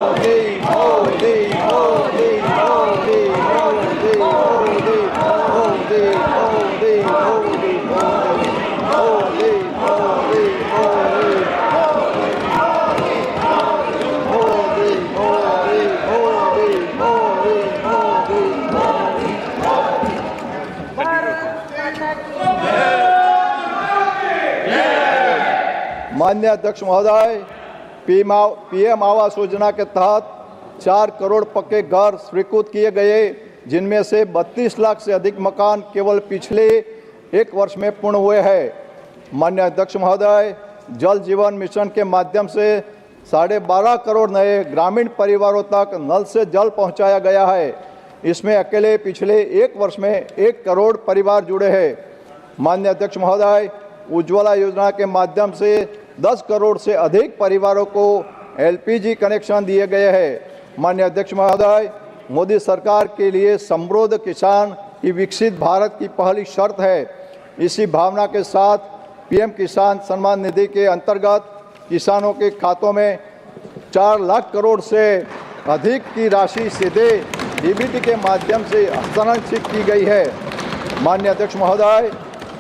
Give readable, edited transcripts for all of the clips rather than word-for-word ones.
माननीय अध्यक्ष महोदय, पीएम आवास योजना के तहत 4 करोड़ पक्के घर स्वीकृत किए गए, जिनमें से 32 लाख से अधिक मकान केवल पिछले 1 वर्ष में पूर्ण हुए हैं। माननीय अध्यक्ष महोदय, जल जीवन मिशन के माध्यम से 12.5 करोड़ नए ग्रामीण परिवारों तक नल से जल पहुंचाया गया है। इसमें अकेले पिछले 1 वर्ष में 1 करोड़ परिवार जुड़े हैं। माननीय अध्यक्ष महोदय, उज्ज्वला योजना के माध्यम से 10 करोड़ से अधिक परिवारों को एलपीजी कनेक्शन दिए गए हैं। माननीय अध्यक्ष महोदय, मोदी सरकार के लिए समृद्ध किसान ही विकसित भारत की पहली शर्त है। इसी भावना के साथ पीएम किसान सम्मान निधि के अंतर्गत किसानों के खातों में 4 लाख करोड़ से अधिक की राशि सीधे डीबीटी के माध्यम से हस्तांतरित की गई है। माननीय अध्यक्ष महोदय,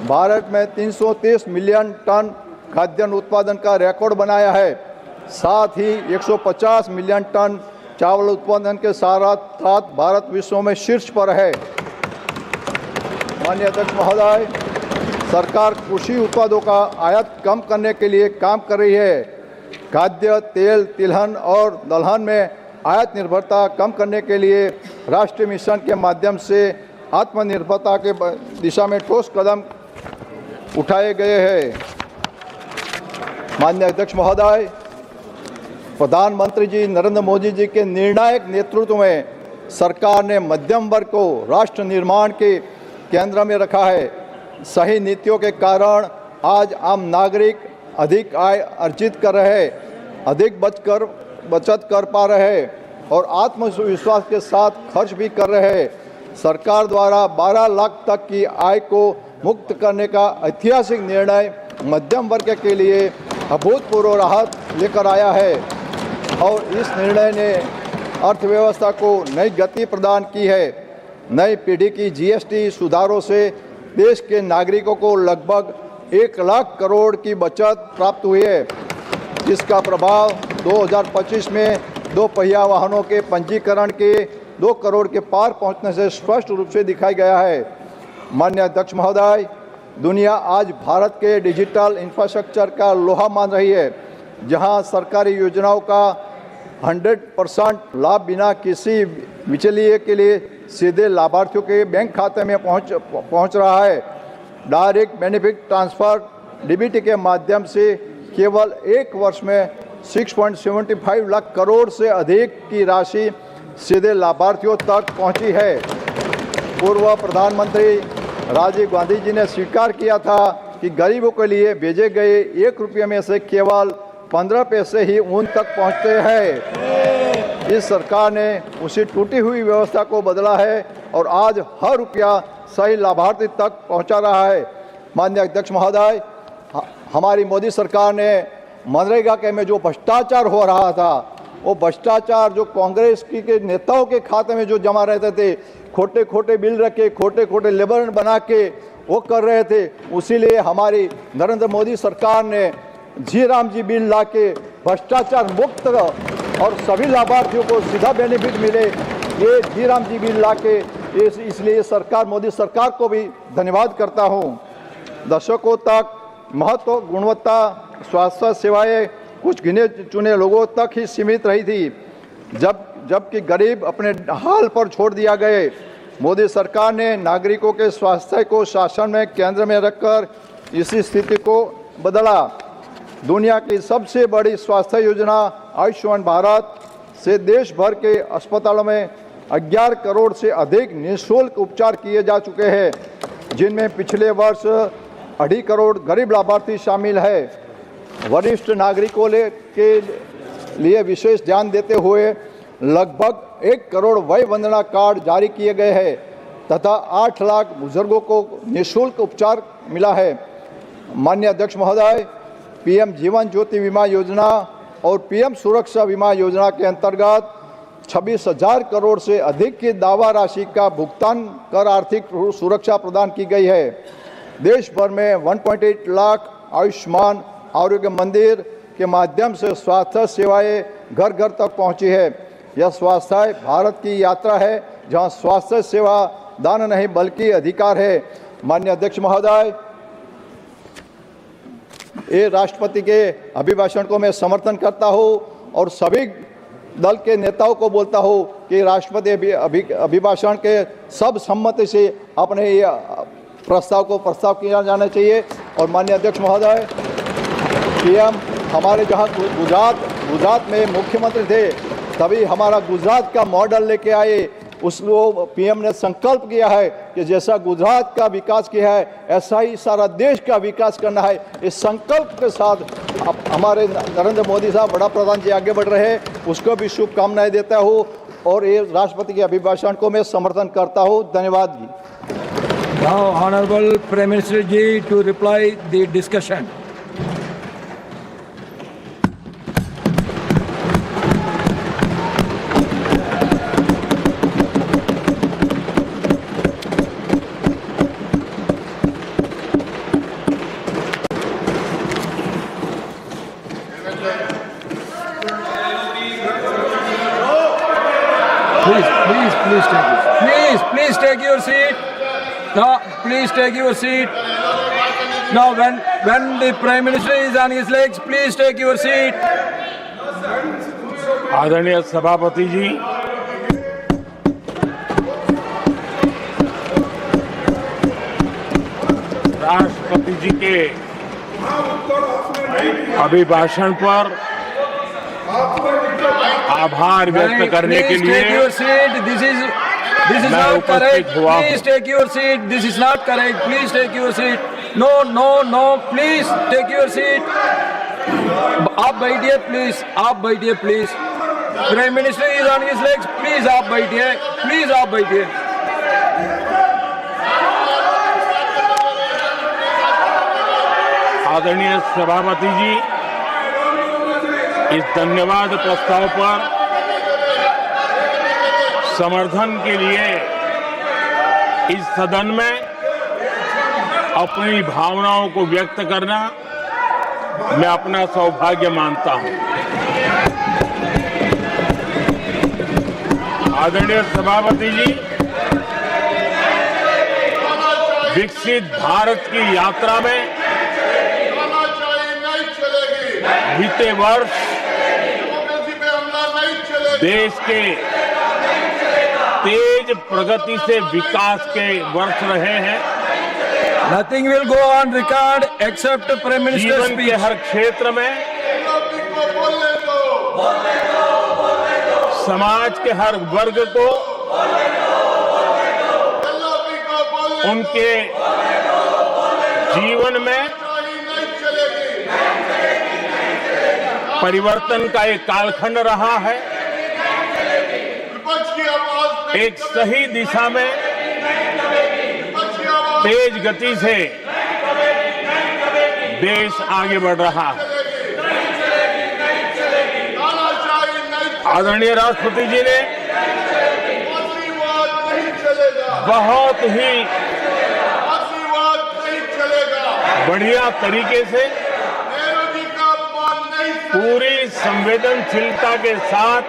भारत में 330 मिलियन टन खाद्यान्न उत्पादन का रिकॉर्ड बनाया है। साथ ही 150 मिलियन टन चावल उत्पादन के साथ भारत विश्व में शीर्ष पर है। माननीय अध्यक्ष महोदय, सरकार कृषि उत्पादों का आयात कम करने के लिए काम कर रही है। खाद्य, तेल, तिलहन और दलहन में आयात निर्भरता कम करने के लिए राष्ट्रीय मिशन के माध्यम से आत्मनिर्भरता के दिशा में ठोस कदम उठाए गए हैं। माननीय अध्यक्ष महोदय, प्रधानमंत्री जी नरेंद्र मोदी जी के निर्णायक नेतृत्व में सरकार ने मध्यम वर्ग को राष्ट्र निर्माण के केंद्र में रखा है। सही नीतियों के कारण आज आम नागरिक अधिक आय अर्जित कर रहे हैं, अधिक बचत कर पा रहे हैं और आत्मविश्वास के साथ खर्च भी कर रहे हैं। सरकार द्वारा 12 लाख तक की आय को मुक्त करने का ऐतिहासिक निर्णय मध्यम वर्ग के लिए अभूतपूर्व राहत लेकर आया है और इस निर्णय ने अर्थव्यवस्था को नई गति प्रदान की है। नई पीढ़ी की जीएसटी सुधारों से देश के नागरिकों को लगभग 1 लाख करोड़ की बचत प्राप्त हुई है, जिसका प्रभाव 2025 में 2 पहिया वाहनों के पंजीकरण के 2 करोड़ के पार पहुंचने से स्पष्ट रूप से दिखाई गया है। माननीय अध्यक्ष महोदय, दुनिया आज भारत के डिजिटल इंफ्रास्ट्रक्चर का लोहा मान रही है, जहां सरकारी योजनाओं का 100% लाभ बिना किसी बिचौलिए के लिए सीधे लाभार्थियों के बैंक खाते में पहुंच रहा है। डायरेक्ट बेनिफिट ट्रांसफर डीबीटी के माध्यम से केवल 1 वर्ष में 6.75 लाख करोड़ से अधिक की राशि सीधे लाभार्थियों तक पहुंची है। पूर्व प्रधानमंत्री राजीव गांधी जी ने स्वीकार किया था कि गरीबों के लिए भेजे गए 1 रुपये में से केवल 15 पैसे ही उन तक पहुंचते हैं। इस सरकार ने उसी टूटी हुई व्यवस्था को बदला है और आज हर रुपया सही लाभार्थी तक पहुंचा रहा है। माननीय अध्यक्ष महोदय, हमारी मोदी सरकार ने मनरेगा के में जो भ्रष्टाचार हो रहा था, वो भ्रष्टाचार जो कांग्रेस के नेताओं के खाते में जो जमा रहते थे, खोटे खोटे बिल रखे, खोटे खोटे लेबर बना के वो कर रहे थे, उसीलिए हमारी नरेंद्र मोदी सरकार ने जी राम जी बिल ला के भ्रष्टाचार मुक्त और सभी लाभार्थियों को सीधा बेनिफिट मिले, ये जी राम जी बिल ला के, इसलिए सरकार, मोदी सरकार को भी धन्यवाद करता हूँ। दशकों तक महत्व गुणवत्ता स्वास्थ्य सेवाएं कुछ गिने चुने लोगों तक ही सीमित रही थी, जबकि गरीब अपने हाल पर छोड़ दिया गए। मोदी सरकार ने नागरिकों के स्वास्थ्य को शासन में केंद्र में रखकर इसी स्थिति को बदला। दुनिया की सबसे बड़ी स्वास्थ्य योजना आयुष्मान भारत से देश भर के अस्पतालों में 11 करोड़ से अधिक निःशुल्क उपचार किए जा चुके हैं, जिनमें पिछले वर्ष 2.5 करोड़ गरीब लाभार्थी शामिल है। वरिष्ठ नागरिकों के लिए विशेष ध्यान देते हुए लगभग 1 करोड़ वय वंदना कार्ड जारी किए गए हैं तथा 8 लाख बुजुर्गों को निःशुल्क उपचार मिला है। माननीय अध्यक्ष महोदय, पीएम जीवन ज्योति बीमा योजना और पीएम सुरक्षा बीमा योजना के अंतर्गत 26,000 करोड़ से अधिक की दावा राशि का भुगतान कर आर्थिक सुरक्षा प्रदान की गई है। देश भर में 1.8 लाख आयुष्मान आरोग्य मंदिर के माध्यम से स्वास्थ्य सेवाएं घर घर तक पहुंची है। यह स्वास्थ्य भारत की यात्रा है, जहां स्वास्थ्य सेवा दान नहीं बल्कि अधिकार है। माननीय अध्यक्ष महोदय, ये राष्ट्रपति के अभिभाषण को मैं समर्थन करता हूं और सभी दल के नेताओं को बोलता हूं कि राष्ट्रपति अभिभाषण के सब सम्मति से अपने ये प्रस्ताव किया जाना चाहिए। और माननीय अध्यक्ष महोदय, पीएम हमारे जहां गुजरात में मुख्यमंत्री थे, तभी हमारा गुजरात का मॉडल लेके आए। पीएम ने संकल्प किया है कि जैसा गुजरात का विकास किया है ऐसा ही सारा देश का विकास करना है। इस संकल्प के साथ हमारे नरेंद्र मोदी साहब बड़ा प्रधान जी आगे बढ़ रहे हैं, उसको भी शुभकामनाएं देता हूँ और ये राष्ट्रपति के अभिभाषण को मैं समर्थन करता हूँ। धन्यवाद जी। Now, Honorable Prime Minister ji to reply the discussion. Please take your seat. Now, please take your seat. Now, when the Prime Minister is on his legs, please take your seat. आदरणीय सभापति जी, राष्ट्रपति जी के अभिभाषण पर आभार व्यक्त करने के लिए take your seat. This is not correct. Please take your seat. This is not correct. Please take your seat. No. Please take your seat. आप बैठिए प्लीज, आप बैठिए please. Prime minister is on his legs, please आप बैठिए, please आप बैठिए। आदरणीय सभापति जी, इस धन्यवाद प्रस्ताव पर समर्थन के लिए इस सदन में अपनी भावनाओं को व्यक्त करना मैं अपना सौभाग्य मानता हूं। आदरणीय सभापति जी, विकसित भारत की यात्रा में बीते वर्ष देश के तेज प्रगति से विकास के वर्ष रहे हैं। Nothing will go on record except Prime Minister's जीवन के हर क्षेत्र में, समाज के हर वर्ग को उनके जीवन में परिवर्तन का एक कालखंड रहा है। एक सही दिशा में तेज गति से देश आगे बढ़ रहा है। आदरणीय राष्ट्रपति जी ने बहुत ही बढ़िया तरीके से पूरी संवेदनशीलता के साथ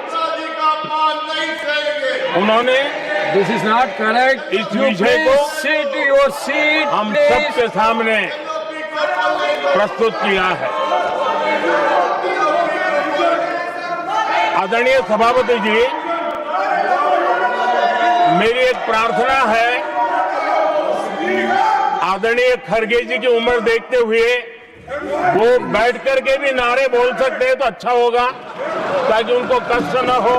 उन्होंने This is not correct. इस विषय को sit your seat, हम please. सबके सामने प्रस्तुत किया है। आदरणीय सभापति जी, मेरी एक प्रार्थना है, आदरणीय खड़गे जी की उम्र देखते हुए वो बैठ करके भी नारे बोल सकते हैं तो अच्छा होगा, ताकि उनको कष्ट न हो।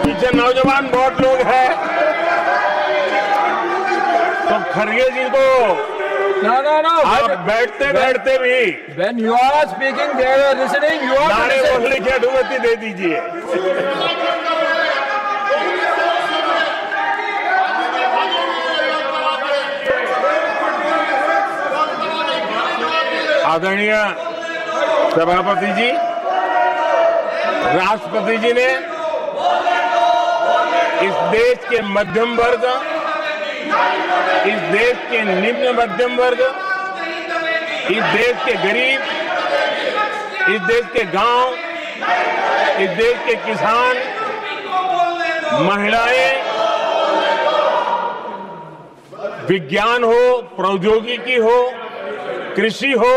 पीछे नौजवान बहुत लोग हैं, तो खड़गे जी को No. आप बैठते बैठते भी When you are speaking, they are listening. You are नारे listening. बोलने की अनुमति दे दीजिए। आदरणीय सभापति जी, राष्ट्रपति जी ने इस देश के मध्यम वर्ग, इस देश के निम्न मध्यम वर्ग, इस देश के गरीब, इस देश के गांव, इस देश के किसान, महिलाएं, विज्ञान हो, प्रौद्योगिकी हो, कृषि हो,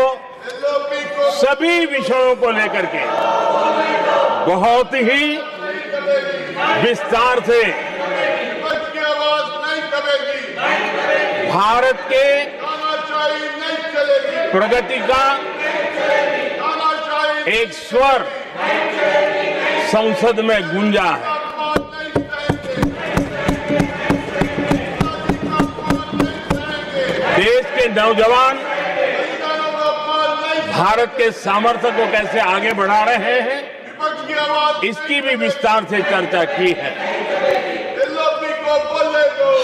सभी विषयों को लेकर के बहुत ही विस्तार से भारत के प्रगति का एक स्वर संसद में गूंजा है। देश के नौजवान भारत के सामर्थ्य को कैसे आगे बढ़ा रहे हैं, इसकी भी विस्तार से चर्चा की है।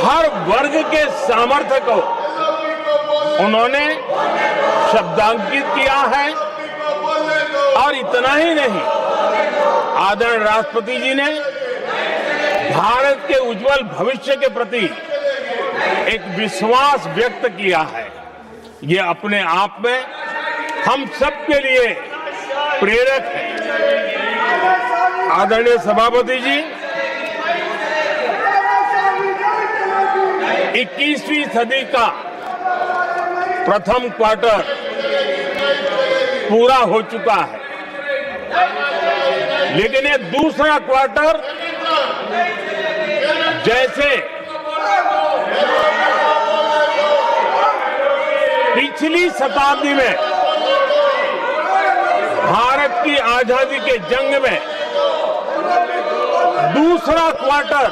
हर वर्ग के सामर्थ्य को उन्होंने शब्दांकित किया है और इतना ही नहीं, आदरणीय राष्ट्रपति जी ने भारत के उज्जवल भविष्य के प्रति एक विश्वास व्यक्त किया है। ये अपने आप में हम सबके लिए प्रेरक है। आदरणीय सभापति जी, 21वीं सदी का प्रथम क्वार्टर पूरा हो चुका है, लेकिन ये दूसरा क्वार्टर जैसे पिछली शताब्दी में भारत की आजादी के जंग में दूसरा क्वार्टर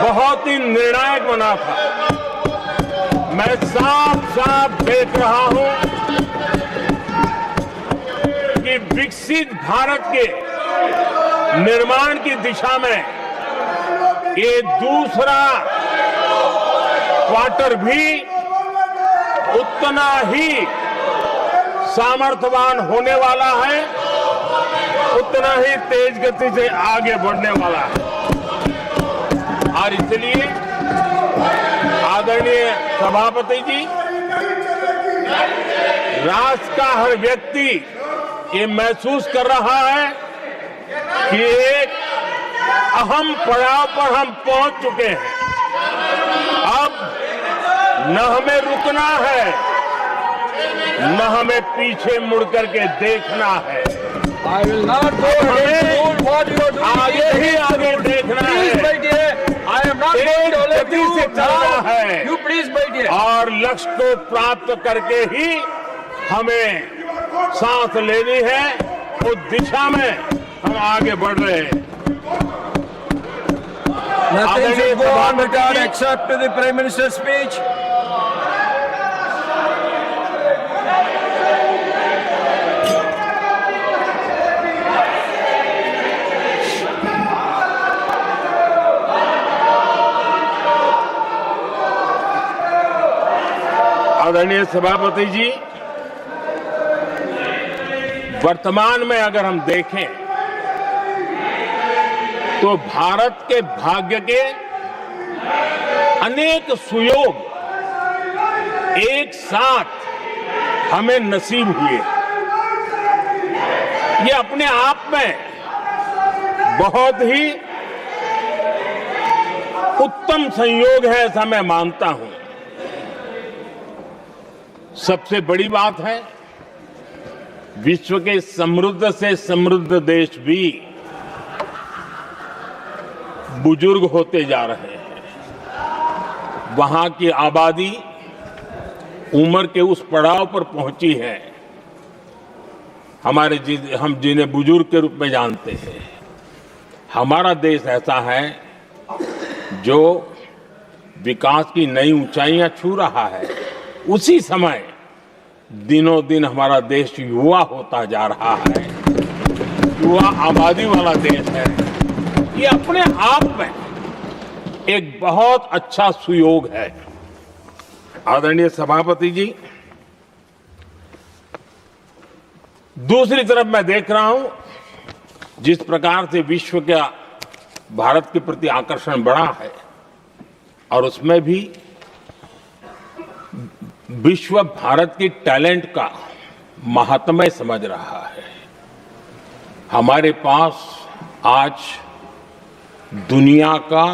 बहुत ही निर्णायक बना था। मैं साफ साफ देख रहा हूं कि विकसित भारत के निर्माण की दिशा में ये दूसरा क्वार्टर भी उतना ही सामर्थ्यवान होने वाला है, उतना ही तेज गति से आगे बढ़ने वाला है। और इसलिए आदरणीय सभापति जी, राष्ट्र का हर व्यक्ति ये महसूस कर रहा है कि एक अहम पड़ाव पर हम पहुंच चुके हैं। अब न हमें रुकना है, न हमें पीछे मुड़ करके देखना है। I will not go against what you are doing. आगे ही आगे देखना Please है, बैठिए। I am not going to let गति से you चलना now. है। You please बैठिए। और लक्ष्य को प्राप्त करके ही हमें सांस लेनी है, उस दिशा में हम आगे बढ़ रहे हैं। Nothing आदरणीय should go on सभापति without ji, except the Prime Minister's speech. आदरणीय सभापति जी, वर्तमान में अगर हम देखें तो भारत के भाग्य के अनेक सुयोग एक साथ हमें नसीब हुए। ये अपने आप में बहुत ही उत्तम संयोग है, ऐसा मैं मानता हूं। सबसे बड़ी बात है, विश्व के समृद्ध से समृद्ध देश भी बुजुर्ग होते जा रहे हैं। वहां की आबादी उम्र के उस पड़ाव पर पहुंची है हम जिन्हें बुजुर्ग के रूप में जानते हैं। हमारा देश ऐसा है जो विकास की नई ऊंचाइयां छू रहा है। उसी समय दिनों दिन हमारा देश युवा होता जा रहा है, युवा आबादी वाला देश है। ये अपने आप में एक बहुत अच्छा सुयोग है। आदरणीय सभापति जी, दूसरी तरफ मैं देख रहा हूं जिस प्रकार से विश्व का भारत के प्रति आकर्षण बढ़ा है और उसमें भी विश्व भारत की टैलेंट का महात्म्य समझ रहा है। हमारे पास आज दुनिया का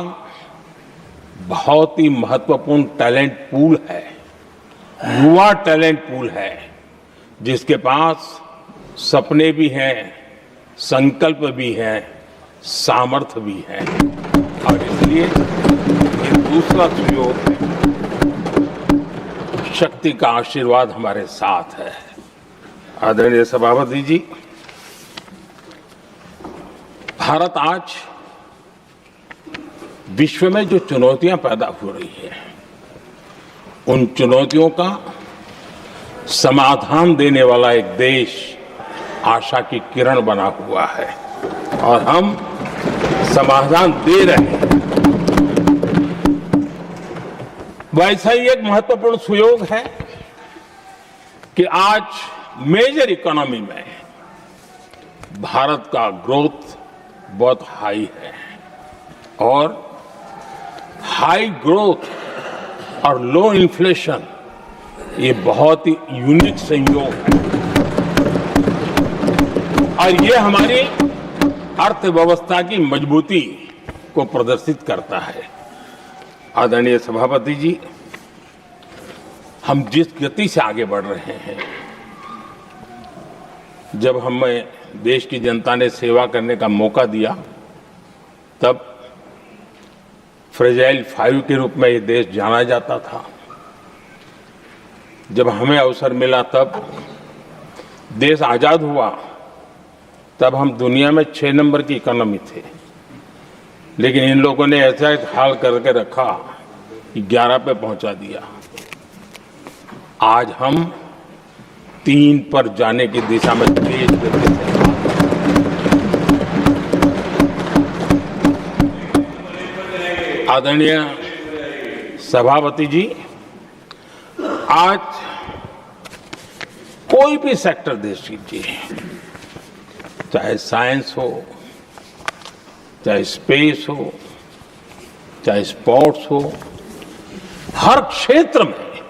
बहुत ही महत्वपूर्ण टैलेंट पूल है, युवा टैलेंट पूल है, जिसके पास सपने भी हैं, संकल्प भी है, सामर्थ्य भी है। और इसलिए ये दूसरा सुयोग है। शक्ति का आशीर्वाद हमारे साथ है। आदरणीय सभापति जी, भारत आज विश्व में जो चुनौतियां पैदा हो रही है, उन चुनौतियों का समाधान देने वाला एक देश आशा की किरण बना हुआ है और हम समाधान दे रहे हैं। वैसा ही एक महत्वपूर्ण सुयोग है कि आज मेजर इकोनॉमी में भारत का ग्रोथ बहुत हाई है और हाई ग्रोथ और लो इन्फ्लेशन ये बहुत ही यूनिक संयोग है और ये हमारी अर्थव्यवस्था की मजबूती को प्रदर्शित करता है। आदरणीय सभापति जी, हम जिस गति से आगे बढ़ रहे हैं, जब हमें देश की जनता ने सेवा करने का मौका दिया तब फ्रेजाइल 5 के रूप में ये देश जाना जाता था। जब हमें अवसर मिला तब देश आजाद हुआ तब हम दुनिया में 6 नंबर की इकोनॉमी थे, लेकिन इन लोगों ने ऐसा हाल करके रखा कि 11 पे पहुंचा दिया। आज हम 3 पर जाने की दिशा में तेज गति से आदरणीय सभापति जी, आज कोई भी सेक्टर देश कीजिए, चाहे साइंस हो, चाहे स्पेस हो, चाहे स्पोर्ट्स हो, हर क्षेत्र में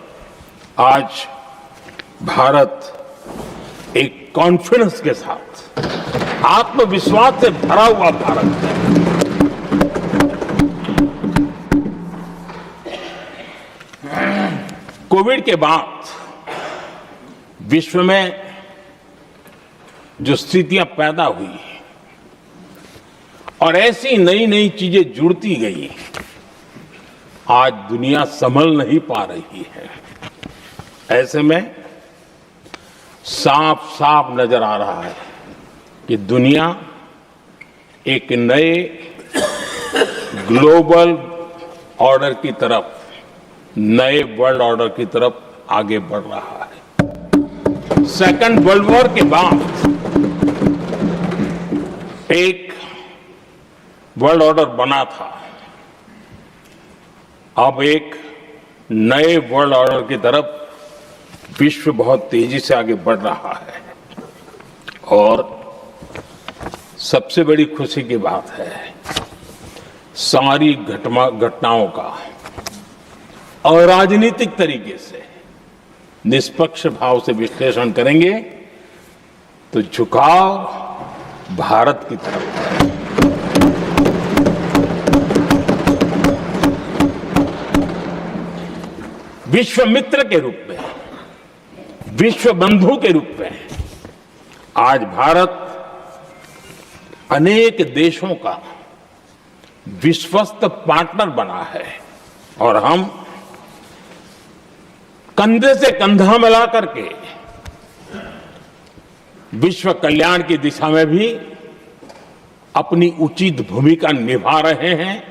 आज भारत एक कॉन्फिडेंस के साथ, आत्मविश्वास से भरा हुआ भारत है। कोविड के बाद विश्व में जो स्थितियां पैदा हुई और ऐसी नई नई चीजें जुड़ती गई, आज दुनिया संभल नहीं पा रही है। ऐसे में साफ साफ नजर आ रहा है कि दुनिया एक नए ग्लोबल ऑर्डर की तरफ, नए वर्ल्ड ऑर्डर की तरफ आगे बढ़ रहा है। सेकंड वर्ल्ड वॉर के बाद एक वर्ल्ड ऑर्डर बना था, अब एक नए वर्ल्ड ऑर्डर की तरफ विश्व बहुत तेजी से आगे बढ़ रहा है। और सबसे बड़ी खुशी की बात है, सारी घटनाओं का और राजनीतिक तरीके से निष्पक्ष भाव से विश्लेषण करेंगे तो झुकाव भारत की तरफ है। विश्व मित्र के रूप में, विश्व बंधु के रूप में आज भारत अनेक देशों का विश्वस्त पार्टनर बना है और हम कंधे से कंधा मिला करके विश्व कल्याण की दिशा में भी अपनी उचित भूमिका निभा रहे हैं,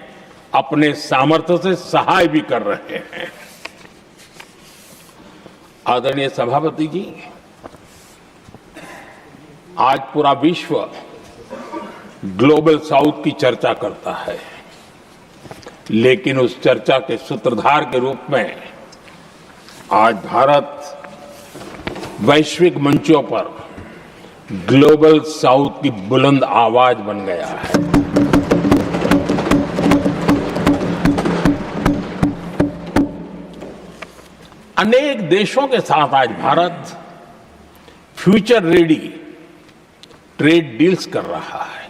अपने सामर्थ्य से सहाय भी कर रहे हैं। आदरणीय सभापति जी, आज पूरा विश्व ग्लोबल साउथ की चर्चा करता है, लेकिन उस चर्चा के सूत्रधार के रूप में आज भारत वैश्विक मंचों पर ग्लोबल साउथ की बुलंद आवाज बन गया है। अनेक देशों के साथ आज Bharat future ready trade deals कर रहा है।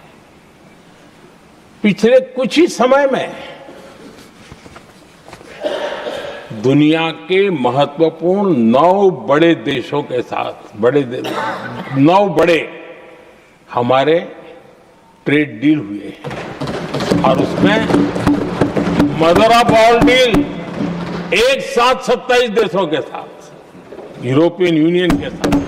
पिछले कुछ ही समय में दुनिया के महत्वपूर्ण 9 बड़े देशों के साथ 9 बड़े हमारे ट्रेड डील हुए हैं और उसमें मदर ऑफ ऑल डील एक साथ 27 देशों के साथ, यूरोपियन यूनियन के साथ।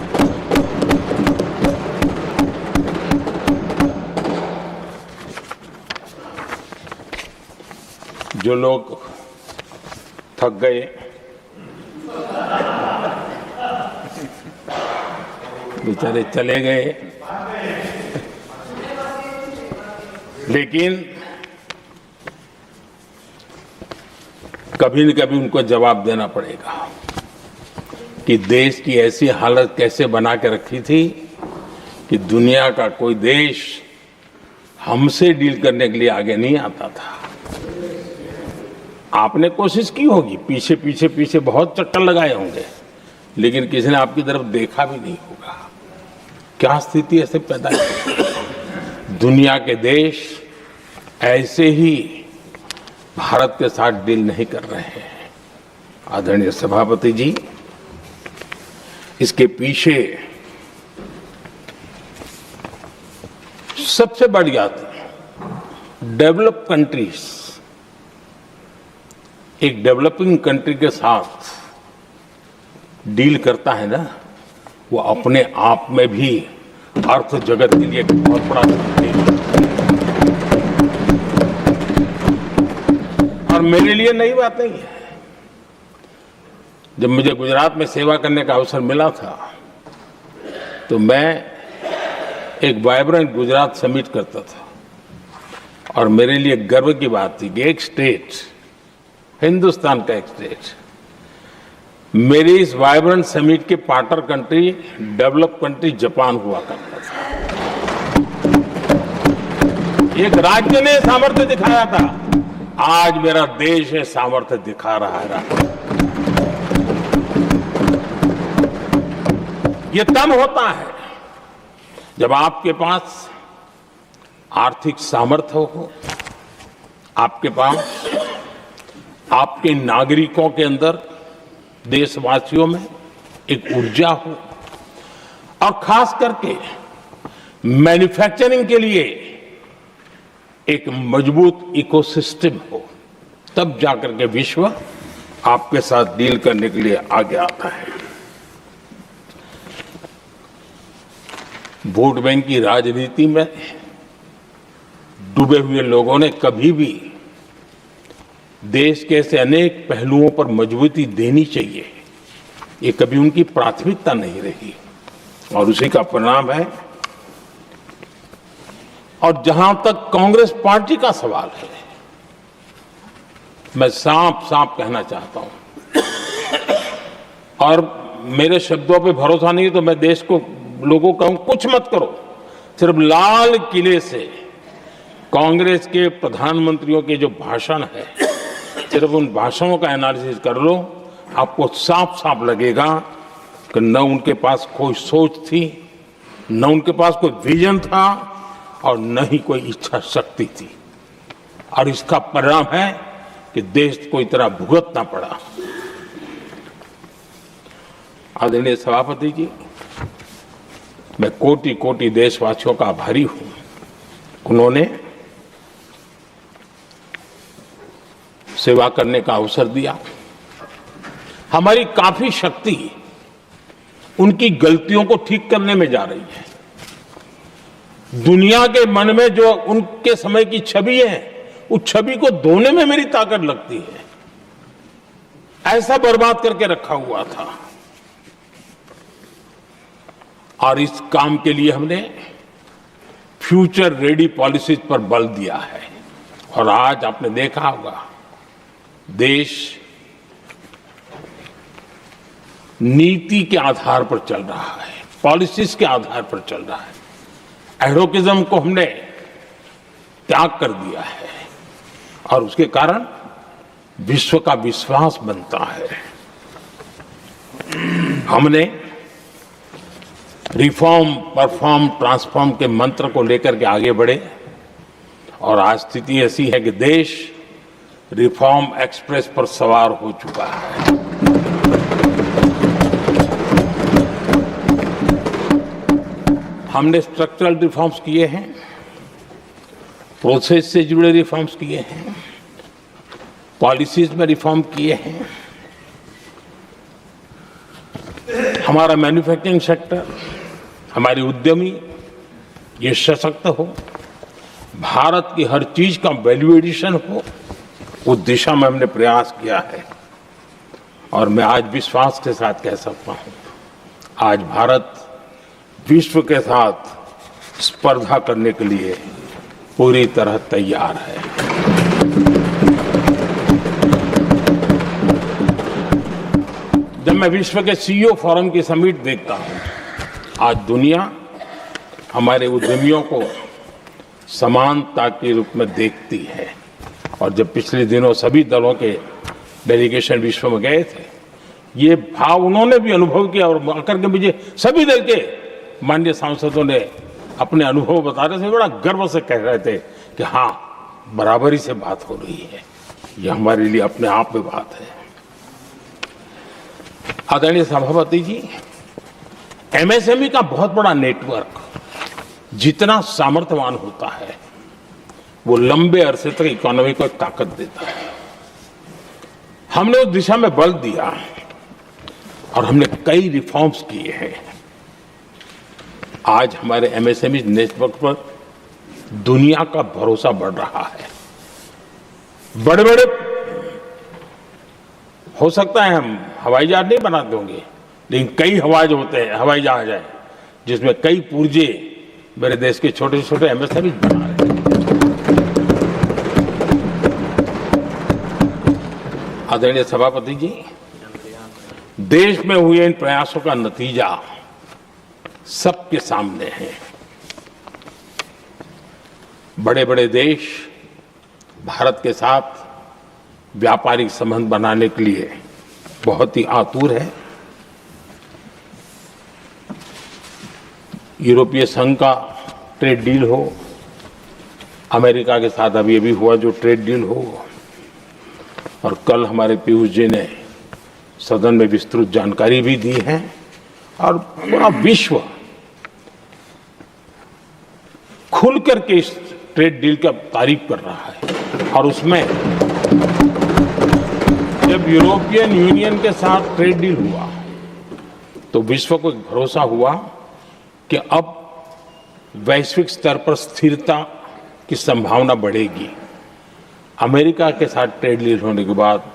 जो लोग थक गए, बेचारे चले गए, लेकिन कभी न कभी उनको जवाब देना पड़ेगा कि देश की ऐसी हालत कैसे बना के रखी थी कि दुनिया का कोई देश हमसे डील करने के लिए आगे नहीं आता था। आपने कोशिश की होगी, पीछे पीछे पीछे बहुत चक्कर लगाए होंगे, लेकिन किसी ने आपकी तरफ देखा भी नहीं होगा। क्या स्थिति ऐसे पैदा की? दुनिया के देश ऐसे ही भारत के साथ डील नहीं कर रहे हैं। आदरणीय सभापति जी, इसके पीछे सबसे बड़ी बात, डेवलप कंट्रीज एक डेवलपिंग कंट्री के साथ डील करता है ना, वो अपने आप में भी अर्थ जगत के लिए एक बहुत बड़ा है। और मेरे लिए नई बात नहीं है। जब मुझे गुजरात में सेवा करने का अवसर मिला था तो मैं एक वाइब्रेंट गुजरात समिट करता था और मेरे लिए गर्व की बात थी कि एक स्टेट, हिंदुस्तान का एक स्टेट, मेरी इस वाइब्रेंट समिट के partner country, develop country Japan हुआ करता था। एक राज्य ने सामर्थ्य दिखाया था, आज मेरा देश ये सामर्थ्य दिखा रहा है। ये तब होता है जब आपके पास आर्थिक सामर्थ्य हो, आपके पास आपके नागरिकों के अंदर, देशवासियों में एक ऊर्जा हो और खास करके मैन्युफैक्चरिंग के लिए एक मजबूत इकोसिस्टम हो, तब जाकर के विश्व आपके साथ डील करने के लिए आगे आता है। वोट बैंक की राजनीति में डूबे हुए लोगों ने कभी भी देश के ऐसे अनेक पहलुओं पर मजबूती देनी चाहिए, ये कभी उनकी प्राथमिकता नहीं रही और उसी का परिणाम है। और जहां तक कांग्रेस पार्टी का सवाल है, मैं साफ साफ कहना चाहता हूं और मेरे शब्दों पे भरोसा नहीं है तो मैं देश को, लोगों को कहूं कुछ मत करो, सिर्फ लाल किले से कांग्रेस के प्रधानमंत्रियों के जो भाषण है, सिर्फ उन भाषणों का एनालिसिस कर लो, आपको साफ साफ लगेगा कि न उनके पास कोई सोच थी, न उनके पास कोई विजन था और न ही कोई इच्छा शक्ति थी। और इसका परिणाम है कि देश को इतना भुगतना पड़ा। आदरणीय सभापति जी, मैं कोटि कोटि देशवासियों का आभारी हूं। उन्होंने सेवा करने का अवसर दिया। हमारी काफी शक्ति उनकी गलतियों को ठीक करने में जा रही है। दुनिया के मन में जो उनके समय की छवि है, उस छवि को धोने में मेरी ताकत लगती है। ऐसा बर्बाद करके रखा हुआ था और इस काम के लिए हमने फ्यूचर रेडी पॉलिसीज पर बल दिया है। और आज आपने देखा होगा, देश नीति के आधार पर चल रहा है। पॉलिसीज के आधार पर चल रहा है। एडोकिज्म को हमने त्याग कर दिया है और उसके कारण विश्व का विश्वास बनता है। हमने रिफॉर्म, परफॉर्म, ट्रांसफॉर्म के मंत्र को लेकर के आगे बढ़े और आज स्थिति ऐसी है कि देश रिफॉर्म एक्सप्रेस पर सवार हो चुका है। हमने स्ट्रक्चरल रिफॉर्म्स किए हैं, प्रोसेस से जुड़े रिफॉर्म्स किए हैं, पॉलिसीज में रिफॉर्म किए हैं। हमारा मैन्युफैक्चरिंग सेक्टर, हमारे उद्यमी ये सशक्त हो, भारत की हर चीज का वैल्यू एडिशन हो, उस दिशा में हमने प्रयास किया है। और मैं आज विश्वास के साथ कह सकता हूं, आज भारत विश्व के साथ स्पर्धा करने के लिए पूरी तरह तैयार है। जब मैं विश्व के सीईओ फोरम की समिट देखता हूं, आज दुनिया हमारे उद्यमियों को समानता के रूप में देखती है। और जब पिछले दिनों सभी दलों के डेलीगेशन विश्व में गए थे, ये भाव उन्होंने भी अनुभव किया और आकर के मुझे सभी दल के माननीय सांसदों ने अपने अनुभव बता रहे थे, बड़ा गर्व से कह रहे थे कि हाँ, बराबरी से बात हो रही है। ये हमारे लिए अपने आप में बात है। आदरणीय सभापति जी, एमएसएमई का बहुत बड़ा नेटवर्क जितना सामर्थ्यवान होता है, वो लंबे अरसे तक इकोनॉमी को ताकत देता है। हमने उस दिशा में बल दिया और हमने कई रिफॉर्म्स किए हैं। आज हमारे एमएसएमई नेटवर्क पर दुनिया का भरोसा बढ़ रहा है। बड़े बड़े हो सकता है हम हवाई जहाज नहीं बना देंगे, लेकिन कई हवाई जहाज हैं जिसमें कई पुर्जे मेरे देश के छोटे छोटे एमएसएमई बना रहे हैं। आदरणीय सभापति जी, देश में हुए इन प्रयासों का नतीजा सबके सामने है। बड़े बड़े देश भारत के साथ व्यापारिक संबंध बनाने के लिए बहुत ही आतुर है। यूरोपीय संघ का ट्रेड डील हो, अमेरिका के साथ अभी हुआ जो ट्रेड डील हो, और कल हमारे पीयूष जी ने सदन में विस्तृत जानकारी भी दी है। और पूरा विश्व खुल करके इस ट्रेड डील का तारीफ कर रहा है। और उसमें जब यूरोपियन यूनियन के साथ ट्रेड डील हुआ तो विश्व को एक भरोसा हुआ कि अब वैश्विक स्तर पर स्थिरता की संभावना बढ़ेगी। अमेरिका के साथ ट्रेड डील होने के बाद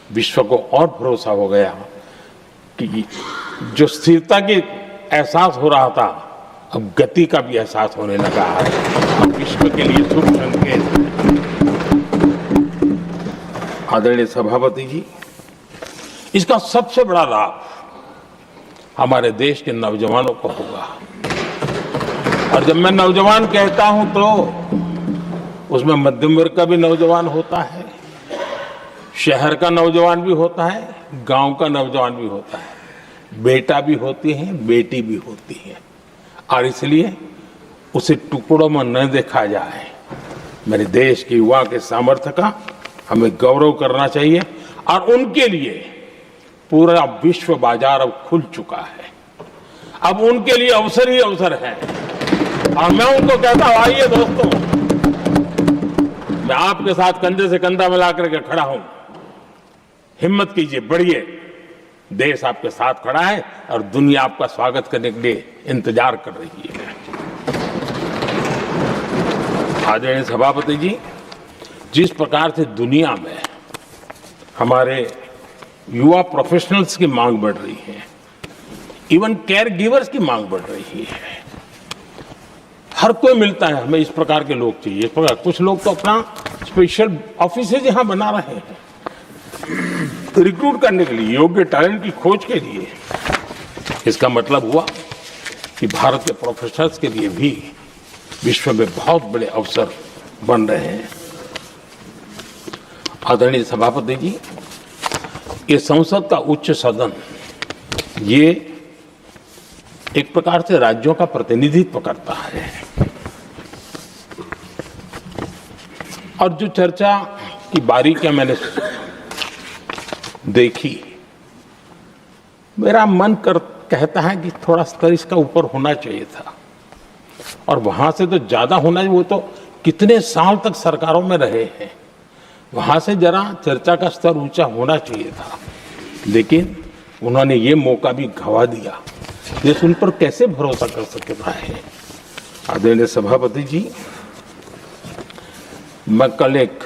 विश्व को और भरोसा हो गया कि जो स्थिरता की एहसास हो रहा था, अब गति का भी एहसास होने लगा है। अब विश्व के लिए शुभ संकेत है। आदरणीय सभापति जी, इसका सबसे बड़ा लाभ हमारे देश के नौजवानों को होगा। और जब मैं नौजवान कहता हूं तो उसमें मध्यम वर्ग का भी नौजवान होता है, शहर का नौजवान भी होता है, गांव का नौजवान भी होता है, बेटा भी होती है, बेटी भी होती है। और इसलिए उसे टुकड़ों में न देखा जाए। मेरे देश के युवा के सामर्थ्य का हमें गौरव करना चाहिए। और उनके लिए पूरा विश्व बाजार अब खुल चुका है। अब उनके लिए अवसर ही अवसर है। और मैं उनको कहता हूं, आइए दोस्तों, मैं आपके साथ कंधे से कंधा मिला करके खड़ा हूं। हिम्मत कीजिए, बढ़िए। देश आपके साथ खड़ा है और दुनिया आपका स्वागत करने के लिए इंतजार कर रही है। आदरणीय सभापति जी, जिस प्रकार से दुनिया में हमारे युवा प्रोफेशनल्स की मांग बढ़ रही है, इवन केयर गिवर्स की मांग बढ़ रही है। हर कोई मिलता है, हमें इस प्रकार के लोग चाहिए, इस प्रकार। कुछ लोग तो अपना स्पेशल ऑफिसेज यहां बना रहे हैं रिक्रूट करने के लिए, योग्य टैलेंट की खोज के लिए। इसका मतलब हुआ कि भारत के प्रोफेशनल्स के लिए भी विश्व में बहुत बड़े अवसर बन रहे हैं। आदरणीय सभापति जी, ये संसद का उच्च सदन ये एक प्रकार से राज्यों का प्रतिनिधित्व करता है और जो चर्चा की बारीकियां मैंने देखी, मेरा मन कहता है कि थोड़ा स्तर इसका ऊपर होना चाहिए था और वहां से तो ज्यादा होना चाहिए। वो तो कितने साल तक सरकारों में रहे हैं, वहां से जरा चर्चा का स्तर ऊंचा होना चाहिए था, लेकिन उन्होंने ये मौका भी गंवा दिया। देश उन पर कैसे भरोसा कर सकता है। आदरणीय सभापति जी, मैं कल एक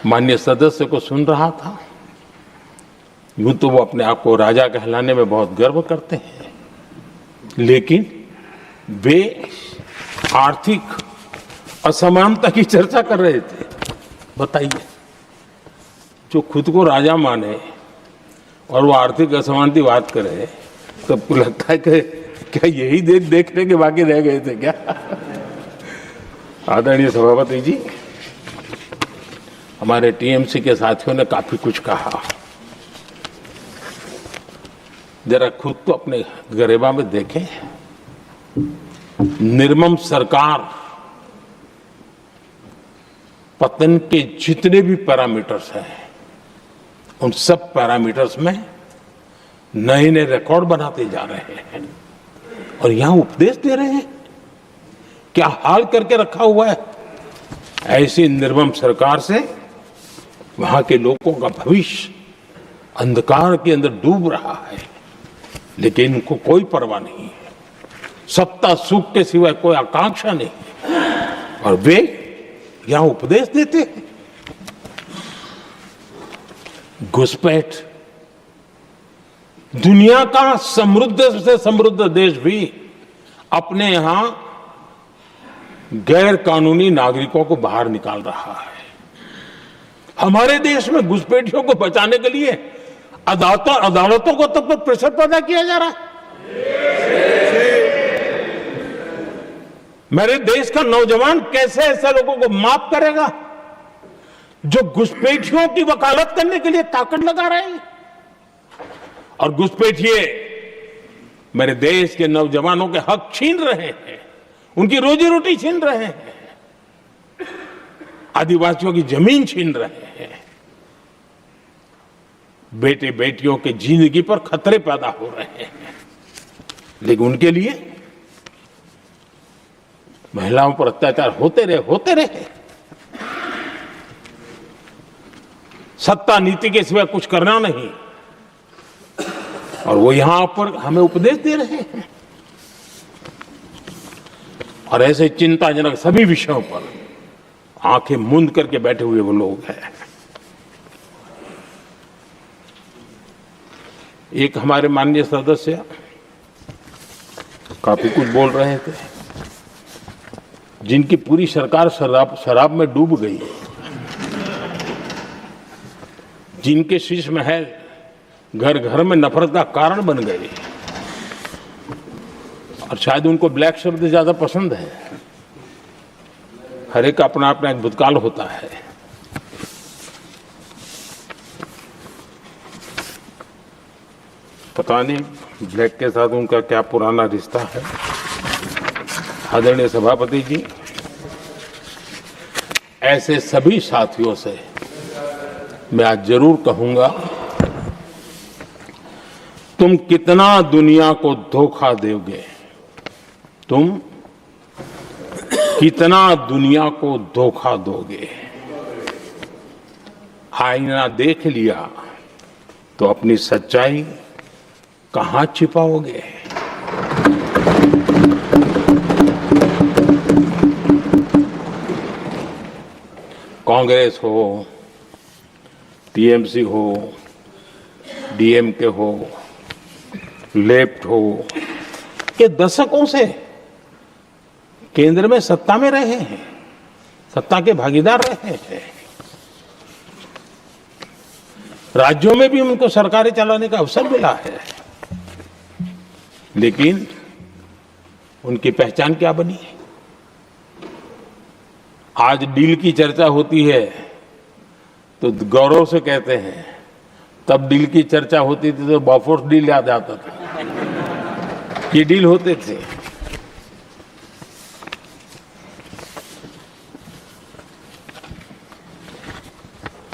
माननीय सदस्य को सुन रहा था। यूं तो वो अपने आप को राजा कहलाने में बहुत गर्व करते हैं, लेकिन वे आर्थिक असमानता की चर्चा कर रहे थे। बताइए, जो खुद को राजा माने और वो आर्थिक असमानता की बात करे, सबको लगता है कि क्या यही देखने के बाकी रह गए थे क्या? आदरणीय सभापति जी, हमारे टीएमसी के साथियों ने काफी कुछ कहा। जरा खुद को अपने गरेबा में देखें। निर्मम सरकार पतन के जितने भी पैरामीटर्स हैं, उन सब पैरामीटर्स में नए नए रिकॉर्ड बनाते जा रहे हैं और यहां उपदेश दे रहे हैं। क्या हाल करके रखा हुआ है। ऐसी निर्मम सरकार से वहां के लोगों का भविष्य अंधकार के अंदर डूब रहा है, लेकिन इनको कोई परवाह नहीं है। सत्ता सुख के सिवाय कोई आकांक्षा नहीं और वे यहां उपदेश देते हैं। घुसपैठ, दुनिया का समृद्ध से समृद्ध देश भी अपने यहां गैर कानूनी नागरिकों को बाहर निकाल रहा है। हमारे देश में घुसपैठियों को बचाने के लिए अदालतों को तब तक प्रेशर पैदा किया जा रहा है। मेरे देश का नौजवान कैसे ऐसे लोगों को माफ करेगा जो घुसपैठियों की वकालत करने के लिए ताकत लगा रहे हैं। और घुसपैठिए मेरे देश के नौजवानों के हक छीन रहे हैं, उनकी रोजी रोटी छीन रहे हैं, आदिवासियों की जमीन छीन रहे हैं, बेटे बेटियों के जिंदगी पर खतरे पैदा हो रहे हैं। लेकिन उनके लिए महिलाओं पर अत्याचार होते रहे। सत्ता नीति के सिवा कुछ करना नहीं और वो यहां पर हमें उपदेश दे रहे हैं। और ऐसे चिंताजनक सभी विषयों पर आंखें मूंद करके बैठे हुए वो लोग हैं। एक हमारे माननीय सदस्य काफी कुछ बोल रहे थे, जिनकी पूरी सरकार शराब में डूब गई, जिनके शीश महल घर घर में नफरत का कारण बन गए और शायद उनको ब्लैक शब्द ज्यादा पसंद है। हर एक का अपना अपना एक भूतकाल होता है। पता नहीं ब्लैक के साथ उनका क्या पुराना रिश्ता है। आदरणीय सभापति जी, ऐसे सभी साथियों से मैं आज जरूर कहूंगा, तुम कितना दुनिया को धोखा दोगे, तुम कितना दुनिया को धोखा दोगे। आईना देख लिया तो अपनी सच्चाई कहां छिपाओगे। कांग्रेस हो, टीएमसी हो, डीएमके हो, लेफ्ट हो, ये दशकों से केंद्र में सत्ता में रहे हैं, सत्ता के भागीदार रहे हैं। राज्यों में भी उनको सरकारें चलाने का अवसर मिला है, लेकिन उनकी पहचान क्या बनी है? आज डील की चर्चा होती है तो गौरव से कहते हैं, तब डील की चर्चा होती थी तो बॉफोर्स डील याद आता था। ये डील होते थे।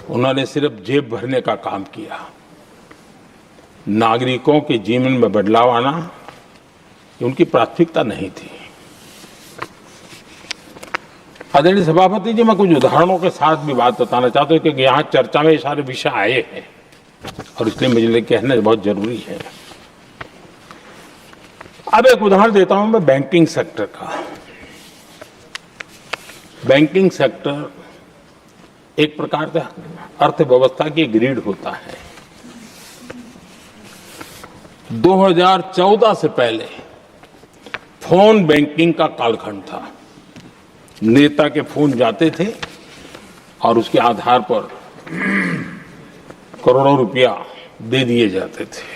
उन्होंने सिर्फ जेब भरने का काम किया। नागरिकों के जीवन में बदलाव आना ये उनकी प्राथमिकता नहीं थी। आदरणीय सभापति जी, मैं कुछ उदाहरणों के साथ भी बात बताना चाहता हूं क्योंकि यहाँ चर्चा में ये सारे विषय आए हैं और इसलिए मुझे लिए कहना बहुत जरूरी है। अब एक उदाहरण देता हूं मैं बैंकिंग सेक्टर का। बैंकिंग सेक्टर एक प्रकार से अर्थव्यवस्था की ग्रिड होता है। 2014 से पहले फोन बैंकिंग का कालखंड था। नेता के फोन जाते थे और उसके आधार पर करोड़ों रुपया दे दिए जाते थे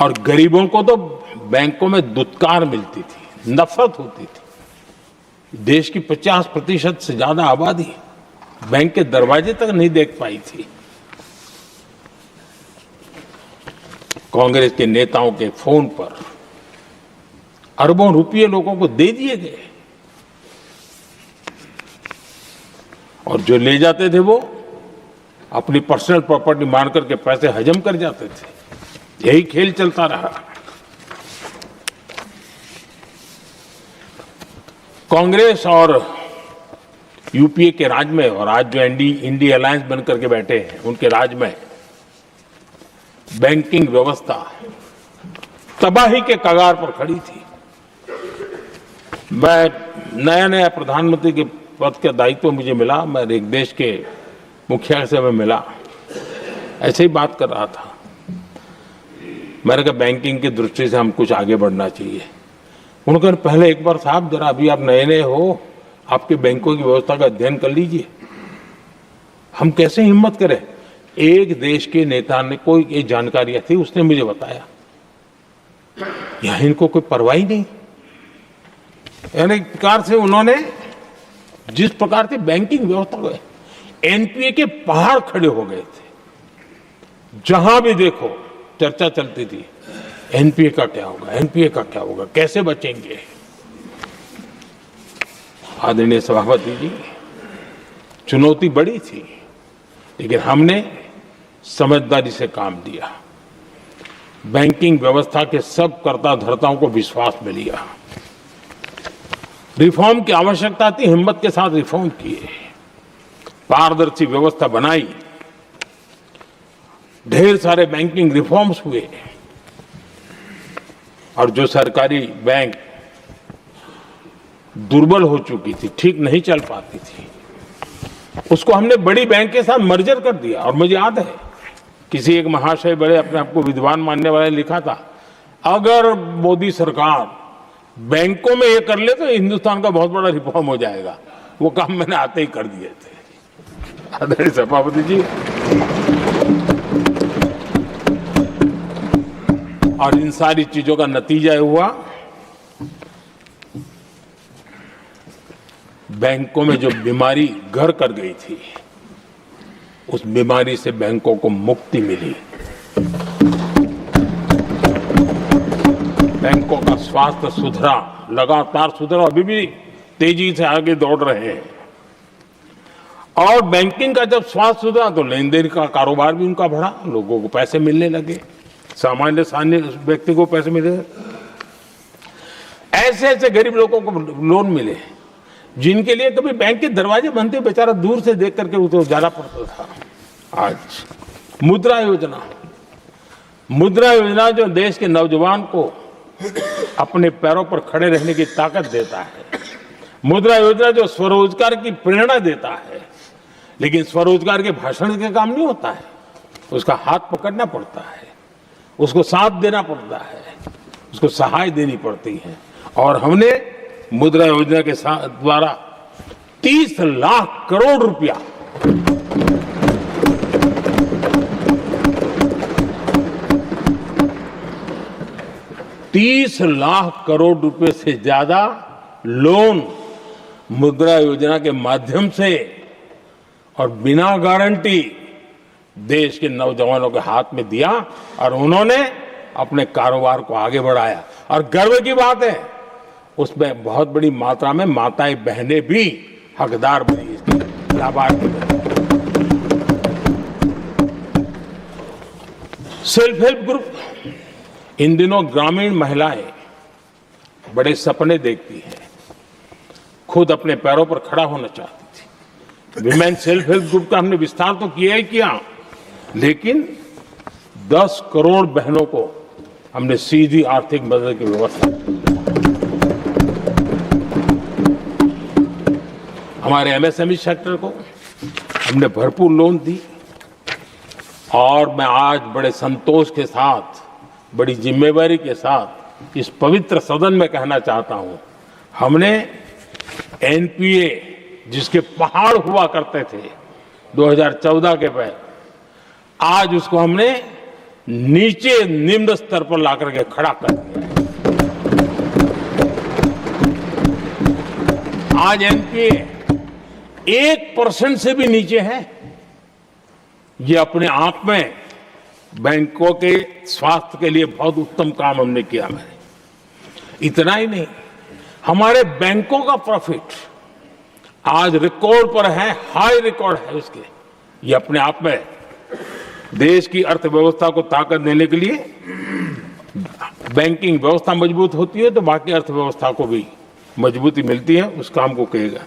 और गरीबों को तो बैंकों में दुत्कार मिलती थी, नफरत होती थी। देश की 50% से ज्यादा आबादी बैंक के दरवाजे तक नहीं देख पाई थी। कांग्रेस के नेताओं के फोन पर अरबों रुपये लोगों को दे दिए गए और जो ले जाते थे वो अपनी पर्सनल प्रॉपर्टी मान करके पैसे हजम कर जाते थे। यही खेल चलता रहा। कांग्रेस और यूपीए के राज में और आज जो इंडी अलायंस बन करके बैठे हैं उनके राज में बैंकिंग व्यवस्था तबाही के कगार पर खड़ी थी। मैं नया प्रधानमंत्री के पद का दायित्व मुझे मिला, मैं एक देश के मुखिया से मैं मिला, ऐसे ही बात कर रहा था। मैंने कहा बैंकिंग की दृष्टि से हम कुछ आगे बढ़ना चाहिए। उन्होंने कहा पहले एक बार साहब जरा अभी आप नए हो, आपके बैंकों की व्यवस्था का अध्ययन कर लीजिए। हम कैसे हिम्मत करें? एक देश के नेता ने कोई एक जानकारियां थी, उसने मुझे बताया यहां इनको कोई परवाह ही नहीं। यानी एक प्रकार से उन्होंने जिस प्रकार से बैंकिंग व्यवस्था को एनपीए के पहाड़ खड़े हो गए थे। जहां भी देखो चर्चा चलती थी एनपीए का क्या होगा, एनपीए का क्या होगा, कैसे बचेंगे। आदरणीय सभापति जी, चुनौती बड़ी थी लेकिन हमने समझदारी से काम दिया। बैंकिंग व्यवस्था के सब कर्ता धर्ताओं को विश्वास में लिया। रिफॉर्म की आवश्यकता थी, हिम्मत के साथ रिफॉर्म किए, पारदर्शी व्यवस्था बनाई, ढेर सारे बैंकिंग रिफॉर्म्स हुए और जो सरकारी बैंक दुर्बल हो चुकी थी, ठीक नहीं चल पाती थी, उसको हमने बड़ी बैंक के साथ मर्जर कर दिया। और मुझे याद है किसी एक महाशय बड़े अपने आप को विद्वान मानने वाले लिखा था, अगर मोदी सरकार बैंकों में ये कर ले तो हिंदुस्तान का बहुत बड़ा रिफॉर्म हो जाएगा। वो काम मैंने आते ही कर दिए थे। आदरणीय सभापति जी, और इन सारी चीजों का नतीजा हुआ बैंकों में जो बीमारी घर कर गई थी उस बीमारी से बैंकों को मुक्ति मिली। बैंकों का स्वास्थ्य सुधरा, लगातार सुधरा, अभी भी तेजी से आगे दौड़ रहे हैं। और बैंकिंग का जब स्वास्थ्य सुधरा तो लेन देन का कारोबार भी उनका बढ़ा, लोगों को पैसे मिलने लगे, सामान्य व्यक्ति को पैसे मिले। ऐसे ऐसे गरीब लोगों को लोन मिले जिनके लिए कभी बैंक के दरवाजे बंद थे, बेचारा दूर से देख करके उसे जाना पड़ता था। आज मुद्रा योजना जो देश के नौजवान को अपने पैरों पर खड़े रहने की ताकत देता है, मुद्रा योजना जो स्वरोजगार की प्रेरणा देता है, लेकिन स्वरोजगार के भाषण के काम नहीं होता है, उसका हाथ पकड़ना पड़ता है, उसको साथ देना पड़ता है, उसको सहाय देनी पड़ती है। और हमने मुद्रा योजना के द्वारा 30 लाख करोड़ रुपया 30 लाख करोड़ रुपए से ज्यादा लोन मुद्रा योजना के माध्यम से और बिना गारंटी देश के नौजवानों के हाथ में दिया और उन्होंने अपने कारोबार को आगे बढ़ाया। और गर्व की बात है, उसमें बहुत बड़ी मात्रा में माताएं बहनें भी हकदार बनी, इसकी लाभार्थी बनी। सेल्फ हेल्प ग्रुप, इन दिनों ग्रामीण महिलाएं बड़े सपने देखती हैं, खुद अपने पैरों पर खड़ा होना चाहती थी। विमेन सेल्फ हेल्प ग्रुप का हमने विस्तार तो किया ही किया, लेकिन 10 करोड़ बहनों को हमने सीधी आर्थिक मदद की व्यवस्था की। हमारे एमएसएमई सेक्टर को हमने भरपूर लोन दी और मैं आज बड़े संतोष के साथ, बड़ी जिम्मेवारी के साथ इस पवित्र सदन में कहना चाहता हूं, हमने एनपीए जिसके पहाड़ हुआ करते थे 2014 के पहले, आज उसको हमने नीचे निम्न स्तर पर ला करके खड़ा कर दिया। आज एनपीए 1% से भी नीचे है। ये अपने आप में बैंकों के स्वास्थ्य के लिए बहुत उत्तम काम हमने किया है। इतना ही नहीं, हमारे बैंकों का प्रॉफिट आज रिकॉर्ड पर है, हाई रिकॉर्ड है उसके। ये अपने आप में देश की अर्थव्यवस्था को ताकत देने के लिए, बैंकिंग व्यवस्था मजबूत होती है तो बाकी अर्थव्यवस्था को भी मजबूती मिलती है। उस काम को कहेगा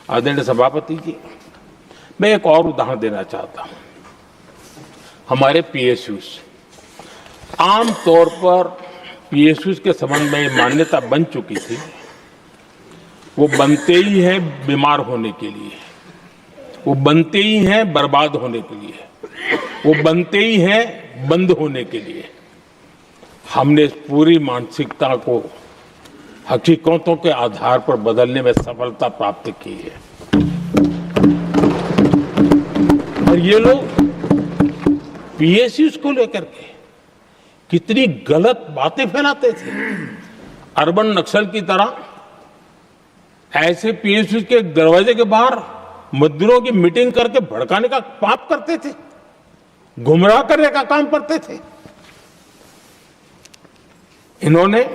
आदरणीय सभापति जी। मैं एक और उदाहरण देना चाहता हूं। हमारे पीएसयूज, आमतौर पर पीएसयूज के संबंध में मान्यता बन चुकी थी, वो बनते ही हैं बीमार होने के लिए, वो बनते ही हैं बर्बाद होने के लिए, वो बनते ही हैं बंद होने के लिए। हमने इस पूरी मानसिकता को हकीकतों के आधार पर बदलने में सफलता प्राप्त की है। और ये लोग पीएसयूज को लेकर के कितनी गलत बातें फैलाते थे। अर्बन नक्सल की तरह ऐसे पीएसयूज के दरवाजे के बाहर मजदूरों की मीटिंग करके भड़काने का पाप करते थे, गुमराह करने का काम करते थे। इन्होंने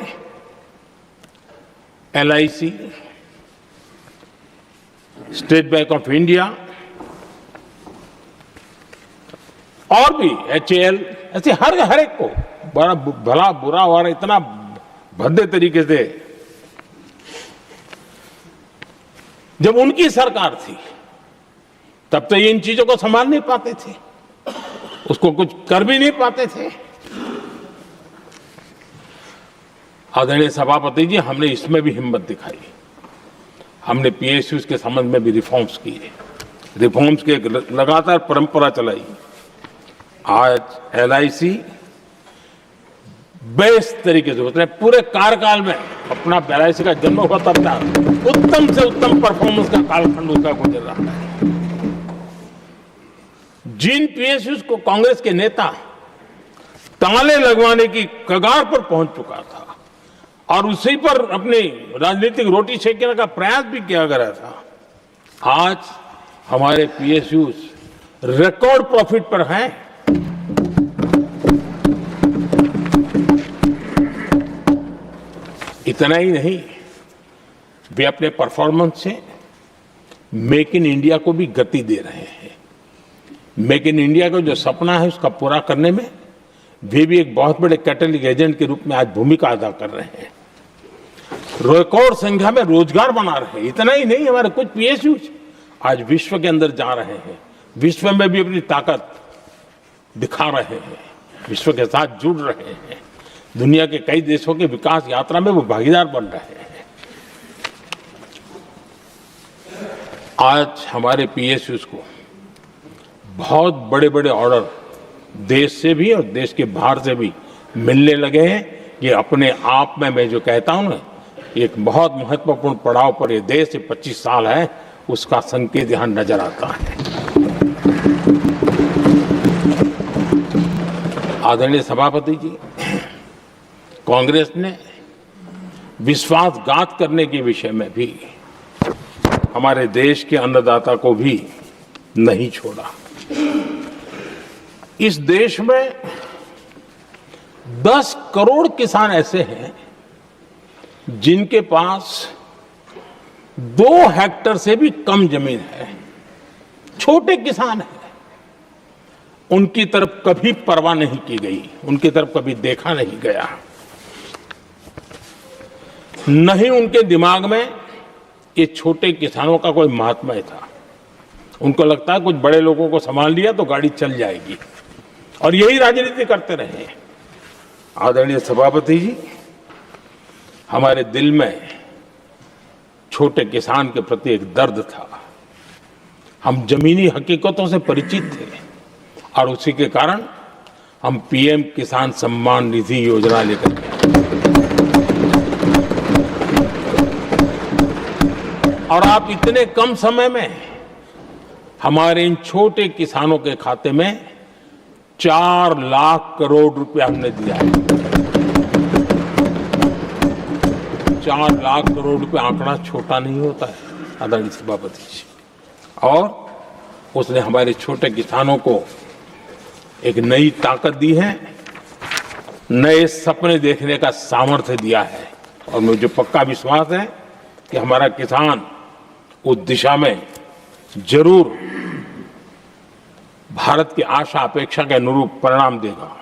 LIC, state bank of India और भी एचएएल, ऐसे हर एक को बड़ा भला बुरा और इतना भद्दे तरीके से, जब उनकी सरकार थी तब तो ये इन चीजों को संभाल नहीं पाते थे, उसको कुछ कर भी नहीं पाते थे। आदरणीय सभापति जी, हमने इसमें भी हिम्मत दिखाई। हमने पीएसयूज के संबंध में भी रिफॉर्म्स किए, रिफॉर्म्स की एक लगातार परंपरा चलाई। आज एलआईसी बेस्ट तरीके से होते हैं, पूरे कार्यकाल में अपना एलआईसी का जन्म हुआ तब तक उत्तम से उत्तम परफॉर्मेंस का कालखंड उसका गुजर रहा है। जिन पीएसयूज को कांग्रेस के नेता ताले लगवाने की कगार पर पहुंच चुका था और उसी पर अपनी राजनीतिक रोटी सेकने का प्रयास भी किया गया था, आज हमारे पीएसयूज रिकॉर्ड प्रॉफिट पर हैं। इतना ही नहीं, वे अपने परफॉर्मेंस से मेक इन इंडिया को भी गति दे रहे हैं। मेक इन इंडिया का जो सपना है उसका पूरा करने में वे भी एक बहुत बड़े कैटलिस्ट एजेंट के रूप में आज भूमिका अदा कर रहे हैं। रिकॉर्ड संख्या में रोजगार बना रहे हैं। इतना ही नहीं, हमारे कुछ पीएसयूज आज विश्व के अंदर जा रहे हैं, विश्व में भी अपनी ताकत दिखा रहे हैं, विश्व के साथ जुड़ रहे हैं, दुनिया के कई देशों के विकास यात्रा में वो भागीदार बन रहे हैं। आज हमारे पीएसयूज को बहुत बड़े बड़े ऑर्डर देश से भी और देश के बाहर से भी मिलने लगे हैं। ये अपने आप में मैं जो कहता हूं ना, एक बहुत महत्वपूर्ण पड़ाव पर ये देश 25 साल है, उसका संकेत यहां नजर आता है। आदरणीय सभापति जी, कांग्रेस ने विश्वासघात करने के विषय में भी हमारे देश के अन्नदाता को भी नहीं छोड़ा। इस देश में 10 करोड़ किसान ऐसे हैं जिनके पास 2 हेक्टेयर से भी कम जमीन है, छोटे किसान हैं। उनकी तरफ कभी परवाह नहीं की गई, उनकी तरफ कभी देखा नहीं गया, नहीं उनके दिमाग में ये छोटे किसानों का कोई महात्मा था। उनको लगता है कुछ बड़े लोगों को संभाल लिया तो गाड़ी चल जाएगी, और यही राजनीति करते रहे। आदरणीय सभापति जी, हमारे दिल में छोटे किसान के प्रति एक दर्द था। हम जमीनी हकीकतों से परिचित थे और उसी के कारण हम पीएम किसान सम्मान निधि योजना लेकर के और आप इतने कम समय में हमारे इन छोटे किसानों के खाते में 4 लाख करोड़ रुपया हमने दिया है। 4 लाख करोड़ रुपया आंकड़ा छोटा नहीं होता है आदरणीय सभापति जी, और उसने हमारे छोटे किसानों को एक नई ताकत दी है, नए सपने देखने का सामर्थ्य दिया है। और मुझे पक्का विश्वास है कि हमारा किसान उस दिशा में जरूर भारत की आशा अपेक्षा के अनुरूप परिणाम देगा।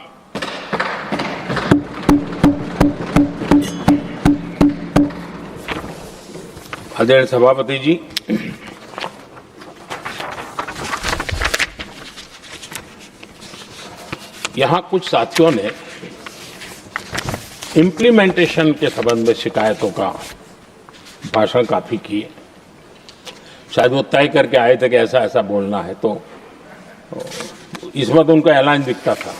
आदरणीय सभापति जी, यहां कुछ साथियों ने इम्प्लीमेंटेशन के संबंध में शिकायतों का भाषण काफी किए। शायद वो तय करके आए थे कि ऐसा ऐसा बोलना है, तो इसमें तो उनका ऐलान दिखता था,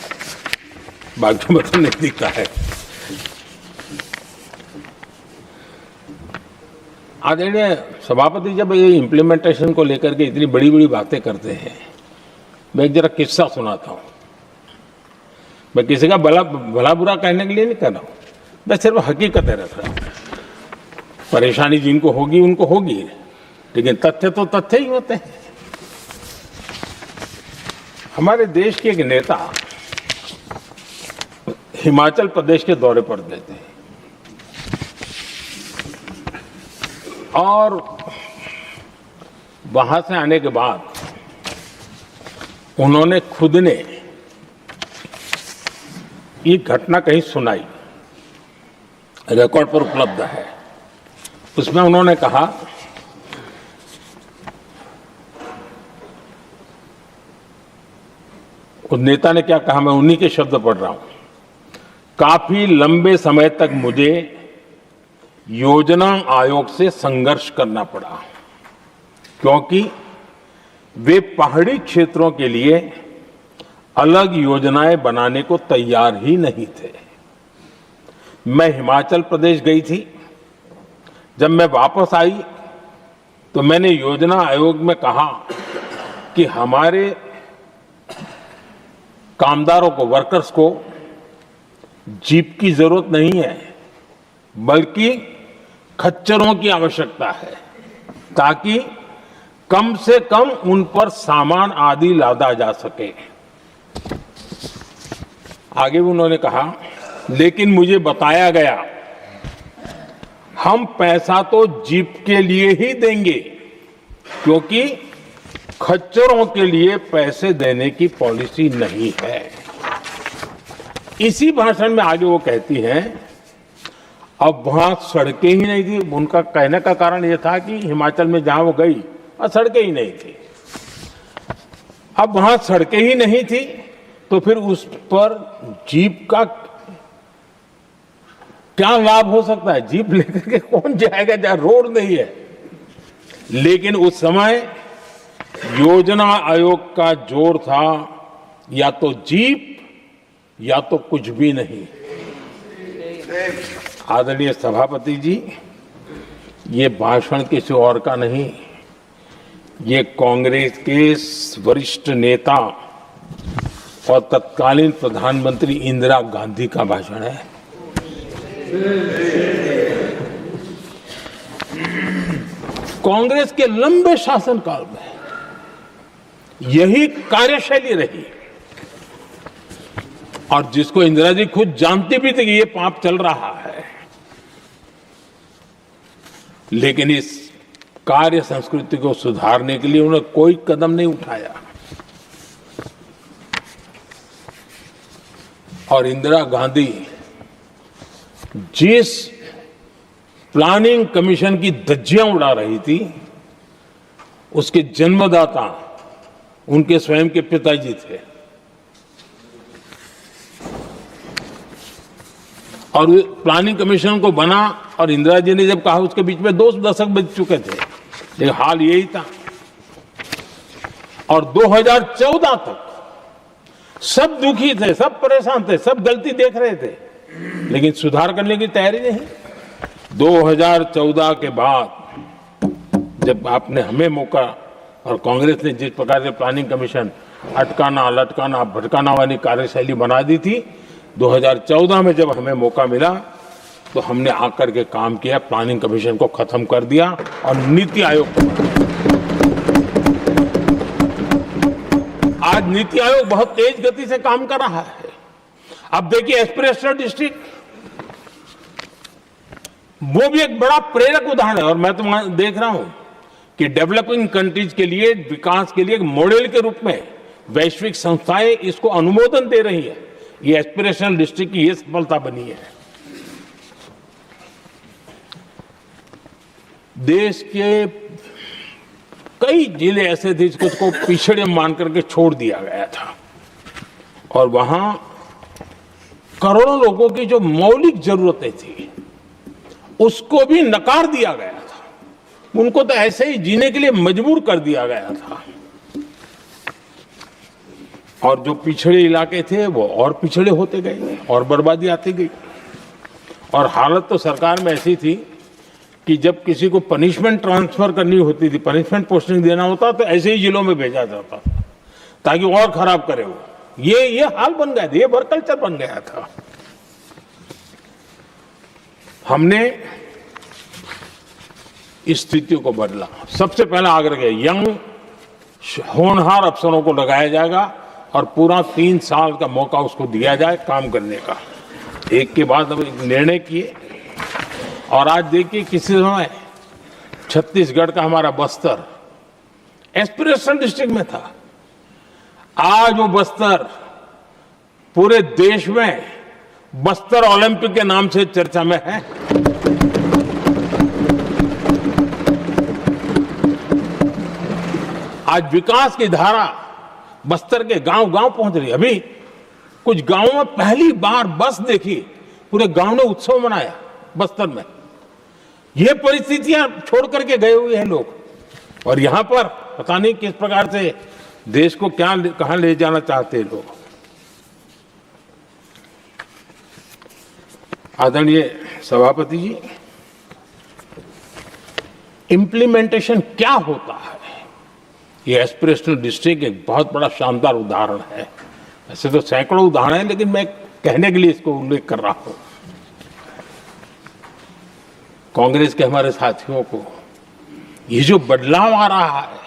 बाकी में तो नहीं दिखता है। आदरणीय सभापति, जब ये इम्प्लीमेंटेशन को लेकर के इतनी बड़ी बड़ी बातें करते हैं, मैं एक जरा किस्सा सुनाता हूँ। मैं किसी का भला बुरा कहने के लिए नहीं कर रहा हूँ, मैं सिर्फ हकीकतें रख रहा हूँ। परेशानी जिनको होगी उनको होगी, लेकिन तथ्य तो तथ्य ही होते हैं। हमारे देश के एक नेता हिमाचल प्रदेश के दौरे पर देते हैं और वहां से आने के बाद उन्होंने खुद ने ये घटना कहीं सुनाई, रिकॉर्ड पर उपलब्ध है। उसमें उन्होंने कहा, उस नेता ने क्या कहा, मैं उन्हीं के शब्द पढ़ रहा हूं। काफी लंबे समय तक मुझे योजना आयोग से संघर्ष करना पड़ा, क्योंकि वे पहाड़ी क्षेत्रों के लिए अलग योजनाएं बनाने को तैयार ही नहीं थे। मैं हिमाचल प्रदेश गई थी, जब मैं वापस आई तो मैंने योजना आयोग में कहा कि हमारे कामदारों को, वर्कर्स को जीप की जरूरत नहीं है, बल्कि खच्चरों की आवश्यकता है, ताकि कम से कम उन पर सामान आदि लादा जा सके। आगे उन्होंने कहा, लेकिन मुझे बताया गया हम पैसा तो जीप के लिए ही देंगे, क्योंकि खच्चरों के लिए पैसे देने की पॉलिसी नहीं है। इसी भाषण में आगे वो कहती हैं, अब वहां सड़कें ही नहीं थी। उनका कहने का कारण यह था कि हिमाचल में जहां वो गई और सड़कें ही नहीं थी। अब वहां सड़कें ही नहीं थी तो फिर उस पर जीप का क्या लाभ हो सकता है? जीप लेकर के कौन जाएगा जहां रोड नहीं है? लेकिन उस समय योजना आयोग का जोर था या तो जीप या तो कुछ भी नहीं। आदरणीय सभापति जी, ये भाषण किसी और का नहीं, ये कांग्रेस के वरिष्ठ नेता और तत्कालीन प्रधानमंत्री इंदिरा गांधी का भाषण है। कांग्रेस के लंबे शासनकाल में यही कार्यशैली रही और जिसको इंदिरा जी खुद जानती भी थी कि ये पाप चल रहा है, लेकिन इस कार्य संस्कृति को सुधारने के लिए उन्होंने कोई कदम नहीं उठाया। और इंदिरा गांधी जिस प्लानिंग कमीशन की धज्जियां उड़ा रही थी, उसके जन्मदाता उनके स्वयं के पिताजी थे। और प्लानिंग कमीशन को बना और इंदिरा जी ने जब कहा, उसके बीच में 2 दशक बज चुके थे, लेकिन हाल यही था। और 2014 तक सब दुखी थे, सब परेशान थे, सब गलती देख रहे थे, लेकिन सुधार करने की तैयारी नहीं। 2014 के बाद जब आपने हमें मौका और कांग्रेस ने जिस प्रकार से प्लानिंग कमीशन अटकाना, लटकाना, भटकाना वाली कार्यशैली बना दी थी, 2014 में जब हमें मौका मिला तो हमने आकर के काम किया, प्लानिंग कमीशन को खत्म कर दिया और नीति आयोग को बनाया। आज नीति आयोग बहुत तेज गति से काम कर रहा है। अब देखिए एस्पिरेशनल डिस्ट्रिक्ट, वो भी एक बड़ा प्रेरक उदाहरण है। और मैं तो देख रहा हूं कि डेवलपिंग कंट्रीज के लिए, विकास के लिए एक मॉडल के रूप में वैश्विक संस्थाएं इसको अनुमोदन दे रही है। ये एस्पिरेशनल डिस्ट्रिक्ट की ये सफलता बनी है। देश के कई जिले ऐसे थे जिसको पिछड़े मान करके छोड़ दिया गया था, और वहां करोड़ों लोगों की जो मौलिक जरूरतें थी उसको भी नकार दिया गया था। उनको तो ऐसे ही जीने के लिए मजबूर कर दिया गया था। और जो पिछड़े इलाके थे वो और पिछड़े होते गए और बर्बादी आती गई। और हालत तो सरकार में ऐसी थी कि जब किसी को पनिशमेंट ट्रांसफर करनी होती थी, पनिशमेंट पोस्टिंग देना होता, तो ऐसे ही जिलों में भेजा जाता था ताकि और खराब करे वो। ये हाल बन गया था, ये वर्कल्चर बन गया था। हमने इस स्थिति को बदला। सबसे पहला आग्रह किया, यंग होनहार अफसरों को लगाया जाएगा और पूरा 3 साल का मौका उसको दिया जाए काम करने का। एक के बाद अब निर्णय किए। और आज देखिए किसी समय छत्तीसगढ़ का हमारा बस्तर एस्पिरेशनल डिस्ट्रिक्ट में था, आज वो बस्तर पूरे देश में बस्तर ओलंपिक के नाम से चर्चा में है। आज विकास की धारा बस्तर के गांव-गांव पहुंच रही है। अभी कुछ गांवों में पहली बार बस देखी, पूरे गांव ने उत्सव मनाया बस्तर में। ये परिस्थितियां छोड़ करके गए हुए हैं लोग, और यहां पर पता नहीं किस प्रकार से देश को कहां ले जाना चाहते हैं लोग। आदरणीय सभापति जी, इम्प्लीमेंटेशन क्या होता है, ये एस्पिरेशनल डिस्ट्रिक्ट एक बहुत बड़ा शानदार उदाहरण है। ऐसे तो सैकड़ों उदाहरण हैं, लेकिन मैं कहने के लिए इसको उल्लेख कर रहा हूं। कांग्रेस के हमारे साथियों को ये जो बदलाव आ रहा है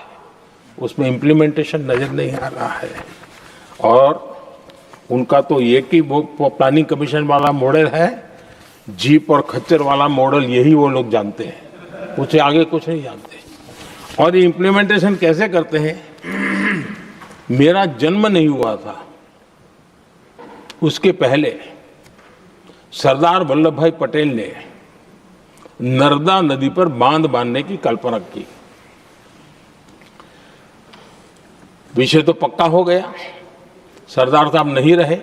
उसमें इम्प्लीमेंटेशन नजर नहीं आ रहा है। और उनका तो एक ही वो प्लानिंग कमीशन वाला मॉडल है, जीप और खच्चर वाला मॉडल, यही वो लोग जानते हैं, उससे आगे कुछ नहीं जानते। और ये इम्प्लीमेंटेशन कैसे करते हैं, मेरा जन्म नहीं हुआ था उसके पहले सरदार वल्लभ भाई पटेल ने नर्मदा नदी पर बांध बांधने की कल्पना की। विषय तो पक्का हो गया, सरदार साहब नहीं रहे,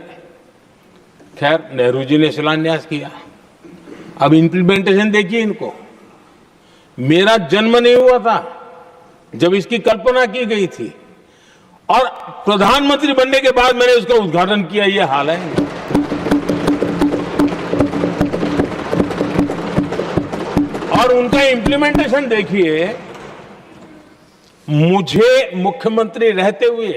खैर नेहरू जी ने शिलान्यास किया। अब इम्प्लीमेंटेशन देखिए इनको। मेरा जन्म नहीं हुआ था जब इसकी कल्पना की गई थी, और प्रधानमंत्री बनने के बाद मैंने उसका उद्घाटन किया। ये हाल है। और उनका इम्प्लीमेंटेशन देखिए, मुझे मुख्यमंत्री रहते हुए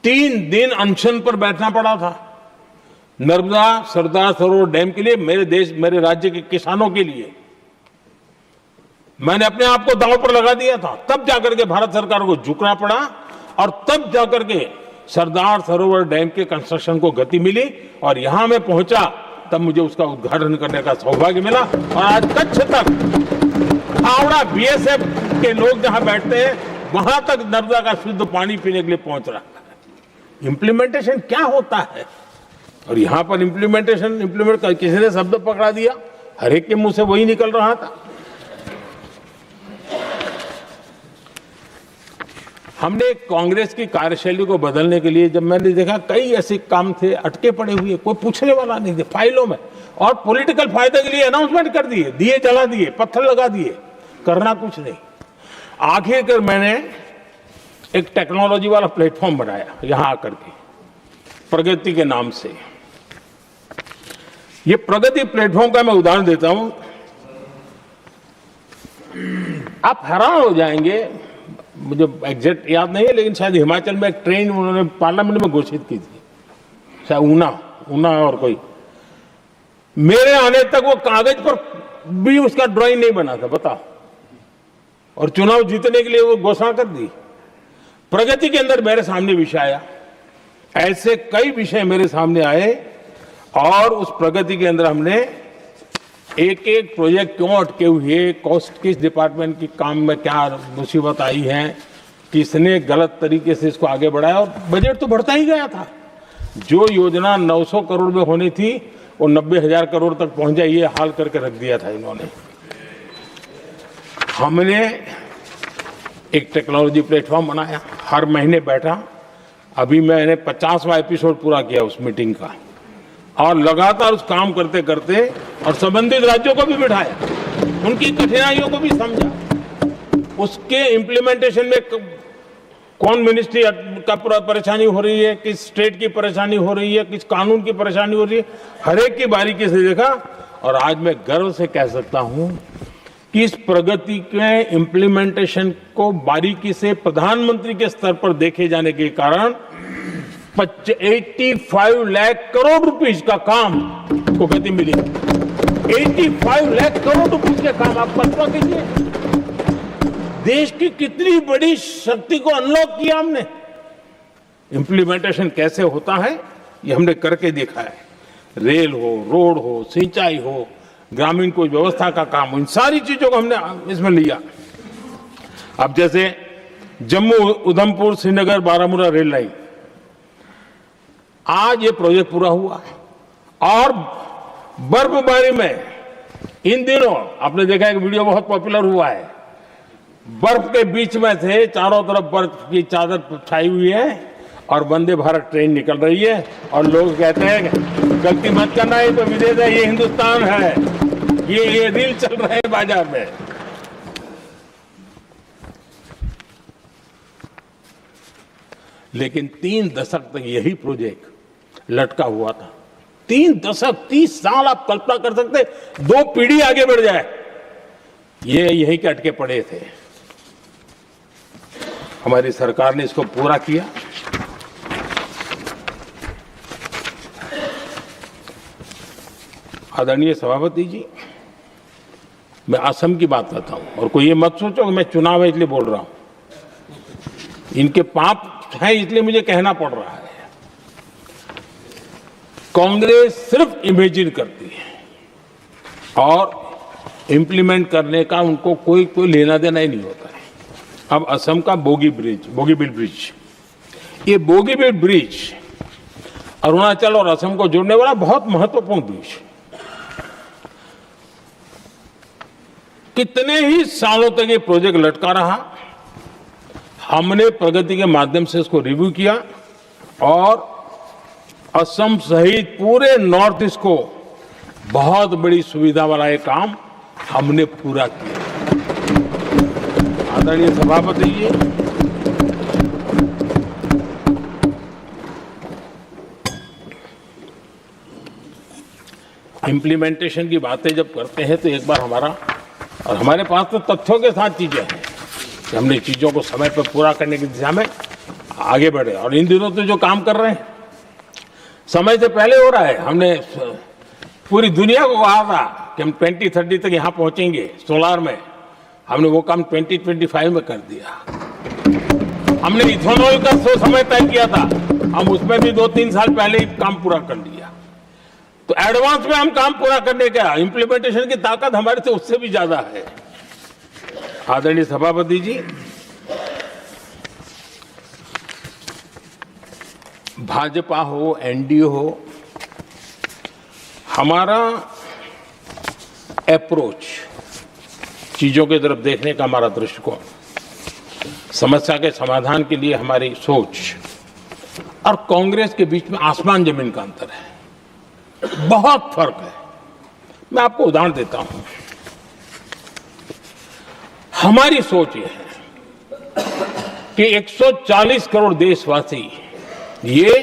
3 दिन अनशन पर बैठना पड़ा था। नर्मदा सरदार सरोवर डैम के लिए, मेरे राज्य के किसानों के लिए मैंने अपने आप को दांव पर लगा दिया था। तब जाकर के भारत सरकार को झुकना पड़ा और तब जाकर के सरदार सरोवर डैम के कंस्ट्रक्शन को गति मिली और यहां मैं पहुंचा तब मुझे उसका उद्घाटन करने का सौभाग्य मिला। और आज कच्छ तक, हावड़ा बीएसएफ के लोग जहां बैठते हैं वहां तक नर्मदा का शुद्ध पानी पीने के लिए पहुंच रहा है। इंप्लीमेंटेशन क्या होता है? और यहां पर इम्प्लीमेंट किसी ने शब्द पकड़ा दिया, हर एक के मुंह से वही निकल रहा था। हमने कांग्रेस की कार्यशैली को बदलने के लिए, जब मैंने देखा कई ऐसे काम थे अटके पड़े हुए, कोई पूछने वाला नहीं थे फाइलों में, और पॉलिटिकल फायदे के लिए अनाउंसमेंट कर दिए, दिए जला दिए, पत्थर लगा दिए, करना कुछ नहीं। आखिरकार मैंने एक टेक्नोलॉजी वाला प्लेटफॉर्म बनाया यहां आकर के, प्रगति के नाम से। ये प्रगति प्लेटफॉर्म का मैं उदाहरण देता हूं, आप हैरान हो जाएंगे। मुझे एग्जैक्ट याद नहीं है, लेकिन शायद हिमाचल में एक ट्रेन उन्होंने पार्लियामेंट में घोषित की थी, शायद ऊना और कोई। मेरे आने तक वो कागज पर भी उसका ड्राइंग नहीं बना था, बताओ, और चुनाव जीतने के लिए वो घोषणा कर दी। प्रगति के अंदर मेरे सामने विषय आया, ऐसे कई विषय मेरे सामने आए और उस प्रगति के अंदर हमने एक एक प्रोजेक्ट क्यों अटके हुए, कॉस्ट किस डिपार्टमेंट की काम में क्या मुसीबत आई है, किसने गलत तरीके से इसको आगे बढ़ाया, और बजट तो बढ़ता ही गया था। जो योजना 900 करोड़ में होनी थी वो 90,000 करोड़ तक पहुंच जाए, ये हाल करके रख दिया था इन्होंने। हमने एक टेक्नोलॉजी प्लेटफॉर्म बनाया, हर महीने बैठा, अभी मैंने 50वां एपिसोड पूरा किया उस मीटिंग का, और लगातार उस काम करते करते और संबंधित राज्यों को भी बिठाया, उनकी कठिनाइयों को भी समझा, उसके इम्प्लीमेंटेशन में कौन मिनिस्ट्री का परेशानी हो रही है, किस स्टेट की परेशानी हो रही है, किस कानून की परेशानी हो रही है, हर एक की बारीकी से देखा। और आज मैं गर्व से कह सकता हूं कि इस प्रगति के इम्प्लीमेंटेशन को बारीकी से प्रधानमंत्री के स्तर पर देखे जाने के कारण 85 लाख करोड़ रुपीस का काम को गति मिली। 85 लाख करोड़ रुपीस के काम, आप कल्पना कीजिए, देश की कितनी बड़ी शक्ति को अनलॉक किया हमने। इंप्लीमेंटेशन कैसे होता है ये हमने करके देखा है। रेल हो, रोड हो, सिंचाई हो, ग्रामीण कोई व्यवस्था का काम हो, इन सारी चीजों को हमने इसमें लिया। अब जैसे जम्मू उधमपुर श्रीनगर बारामूला रेल लाइन, आज ये प्रोजेक्ट पूरा हुआ, और बर्फबारी में इन दिनों आपने देखा एक वीडियो बहुत पॉपुलर हुआ है, बर्फ के बीच में से चारों तरफ बर्फ की चादर छाई हुई है और वंदे भारत ट्रेन निकल रही है, और लोग कहते हैं गलती मत करना, ये तो विदेश है, ये हिंदुस्तान है, ये रील चल रहे हैं बाजार में। लेकिन 3 दशक तक यही प्रोजेक्ट लटका हुआ था। 3 दशक, 30 साल, आप कल्पना कर सकते, 2 पीढ़ी आगे बढ़ जाए, ये यही के अटके पड़े थे। हमारी सरकार ने इसको पूरा किया। आदरणीय सभापति जी, मैं असम की बात करता हूं, और कोई ये मत सोचो कि मैं चुनाव है इसलिए बोल रहा हूं, इनके पाप है इसलिए मुझे कहना पड़ रहा है। कांग्रेस सिर्फ इमेजिन करती है और इंप्लीमेंट करने का उनको कोई लेना देना ही नहीं होता है। अब असम का बोगीबिल ब्रिज, ये बोगीबिल ब्रिज अरुणाचल और असम को जोड़ने वाला बहुत महत्वपूर्ण ब्रिज, कितने ही सालों तक ये प्रोजेक्ट लटका रहा। हमने प्रगति के माध्यम से इसको रिव्यू किया और असम सहित पूरे नॉर्थ ईस्ट को बहुत बड़ी सुविधा वाला ये काम हमने पूरा किया। आदरणीय सभापति जी, इंप्लीमेंटेशन की बातें जब करते हैं तो एक बार हमारे पास तो तथ्यों के साथ चीजें हैं कि हमने चीजों को समय पर पूरा करने की दिशा में आगे बढ़े। और इन दिनों तो जो काम कर रहे हैं, समय से पहले हो रहा है। हमने पूरी दुनिया को कहा था कि हम 2030 तक यहां पहुंचेंगे सोलार में। हमने वो काम 2025 में कर दिया। हमने इथेनॉल का समय तय किया था, हम उसमें भी 2-3 साल पहले ही काम पूरा कर लिया। तो एडवांस में हम काम पूरा करने का इंप्लीमेंटेशन की ताकत हमारे से उससे भी ज्यादा है। आदरणीय सभापति जी, भाजपा हो, एनडीए हो, हमारा अप्रोच, चीजों की तरफ देखने का हमारा दृष्टिकोण, समस्या के समाधान के लिए हमारी सोच और कांग्रेस के बीच में आसमान जमीन का अंतर है, बहुत फर्क है। मैं आपको उदाहरण देता हूं। हमारी सोच ये है कि 140 करोड़ देशवासी ये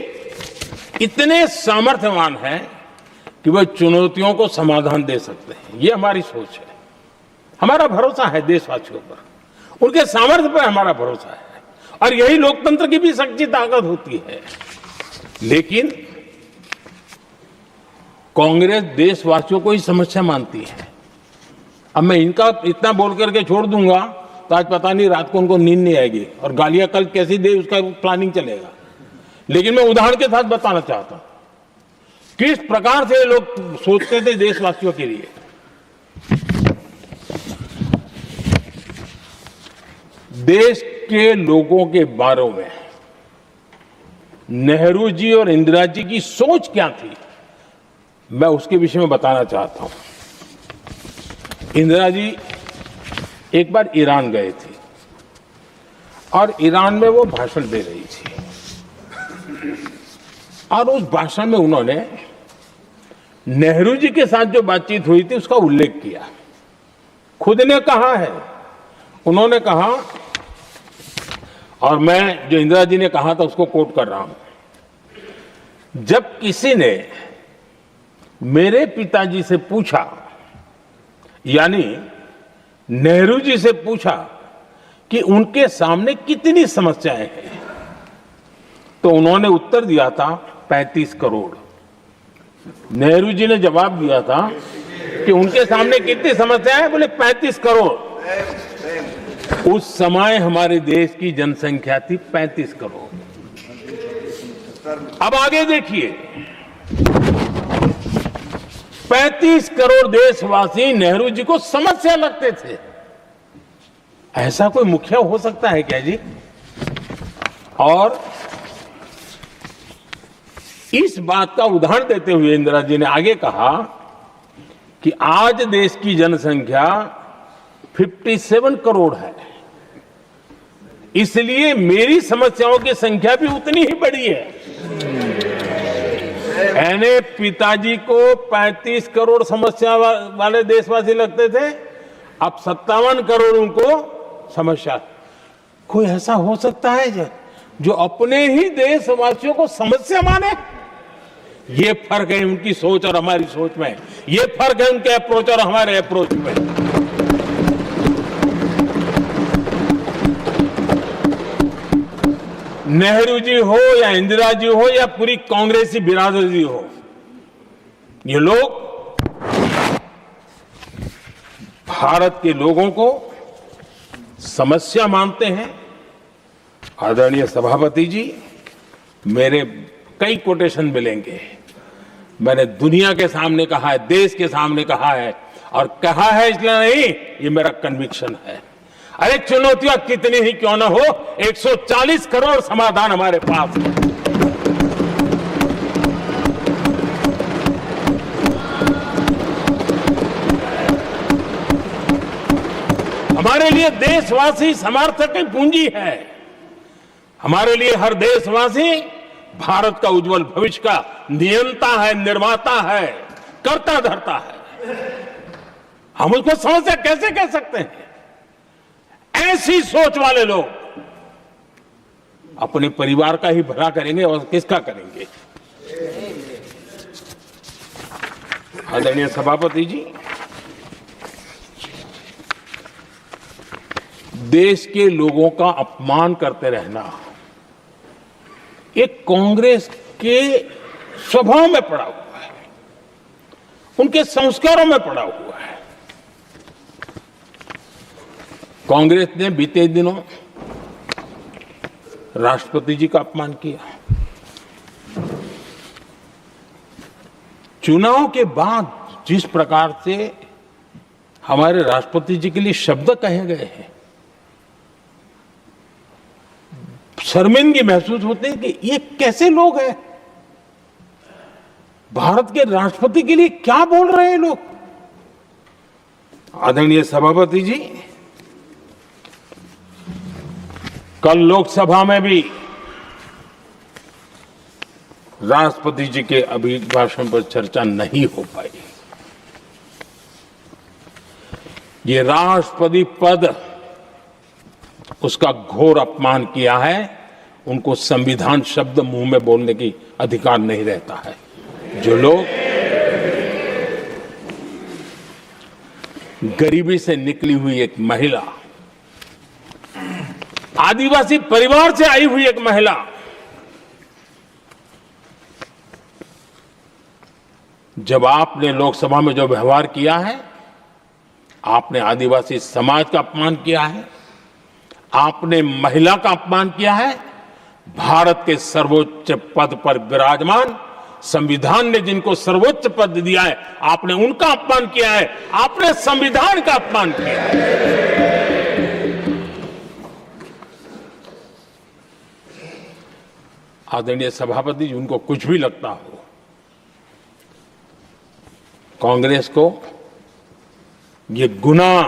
इतने सामर्थ्यवान हैं कि वह चुनौतियों को समाधान दे सकते हैं। ये हमारी सोच है। हमारा भरोसा है देशवासियों पर, उनके सामर्थ्य पर हमारा भरोसा है, और यही लोकतंत्र की भी सच्ची ताकत होती है। लेकिन कांग्रेस देशवासियों को ही समस्या मानती है। अब मैं इनका इतना बोल करके छोड़ दूंगा तो आज पता नहीं रात को उनको नींद नहीं आएगी और गालियां कल कैसी दे उसका प्लानिंग चलेगा। लेकिन मैं उदाहरण के साथ बताना चाहता हूं किस प्रकार से लोग सोचते थे देशवासियों के लिए। देश के लोगों के बारे में नेहरू जी और इंदिरा जी की सोच क्या थी, मैं उसके विषय में बताना चाहता हूं। इंदिरा जी एक बार ईरान गए थे और ईरान में वो भाषण दे रही थी, और उस भाषण में उन्होंने नेहरू जी के साथ जो बातचीत हुई थी उसका उल्लेख किया। खुद ने कहा है, उन्होंने कहा, और मैं जो इंदिरा जी ने कहा था उसको कोट कर रहा हूं, जब किसी ने मेरे पिताजी से पूछा, यानी नेहरू जी से पूछा कि उनके सामने कितनी समस्याएं हैं, तो उन्होंने उत्तर दिया था 35 करोड़। नेहरू जी ने जवाब दिया था कि उनके सामने कितनी समस्याएं हैं, बोले 35 करोड़। उस समय हमारे देश की जनसंख्या थी 35 करोड़। अब आगे देखिए, 35 करोड़ देशवासी नेहरू जी को समस्या लगते थे। ऐसा कोई मुखिया हो सकता है क्या जी? और इस बात का उदाहरण देते हुए इंदिरा जी ने आगे कहा कि आज देश की जनसंख्या 57 करोड़ है, इसलिए मेरी समस्याओं की संख्या भी उतनी ही बड़ी है। यानी पिताजी को 35 करोड़ समस्या वाले देशवासी लगते थे, अब 57 करोड़ उनको समस्या। कोई ऐसा हो सकता है जो अपने ही देशवासियों को समस्या माने? ये फर्क है उनकी सोच और हमारी सोच में, ये फर्क है उनके अप्रोच और हमारे अप्रोच में। नेहरू जी हो या इंदिरा जी हो या पूरी कांग्रेसी बिरादरी हो, ये लोग भारत के लोगों को समस्या मानते हैं। आदरणीय सभापति जी, मेरे कई कोटेशन मिलेंगे। मैंने दुनिया के सामने कहा है, देश के सामने कहा है, और कहा है इसलिए नहीं, ये मेरा कन्विक्शन है। अरे चुनौतियां कितनी ही क्यों ना हो, 140 करोड़ समाधान हमारे पास है। हमारे लिए देशवासी समर्थक की पूंजी है। हमारे लिए हर देशवासी भारत का उज्जवल भविष्य का नियंता है, निर्माता है, कर्ता धर्ता है। हम उसको समस्या कैसे कह सकते हैं? ऐसी सोच वाले लोग अपने परिवार का ही भला करेंगे और किसका करेंगे? आदरणीय सभापति जी, देश के लोगों का अपमान करते रहना, एक कांग्रेस के स्वभाव में पड़ा हुआ है, उनके संस्कारों में पड़ा हुआ है। कांग्रेस ने बीते दिनों राष्ट्रपति जी का अपमान किया। चुनाव के बाद जिस प्रकार से हमारे राष्ट्रपति जी के लिए शब्द कहे गए हैं, शर्मिंदगी महसूस होती है कि ये कैसे लोग हैं। भारत के राष्ट्रपति के लिए क्या बोल रहे हैं लोग। आदरणीय सभापति जी, कल लोकसभा में भी राष्ट्रपति जी के अभिभाषण पर चर्चा नहीं हो पाई। ये राष्ट्रपति पद, उसका घोर अपमान किया है। उनको संविधान शब्द मुंह में बोलने की अधिकार नहीं रहता है। जो लोग गरीबी से निकली हुई एक महिला, आदिवासी परिवार से आई हुई एक महिला, जब आपने लोकसभा में जो व्यवहार किया है, आपने आदिवासी समाज का अपमान किया है, आपने महिला का अपमान किया है। भारत के सर्वोच्च पद पर विराजमान, संविधान ने जिनको सर्वोच्च पद दिया है, आपने उनका अपमान किया है। आपने संविधान का अपमान किया है। आदरणीय सभापति जी, उनको कुछ भी लगता हो, कांग्रेस को ये गुनाह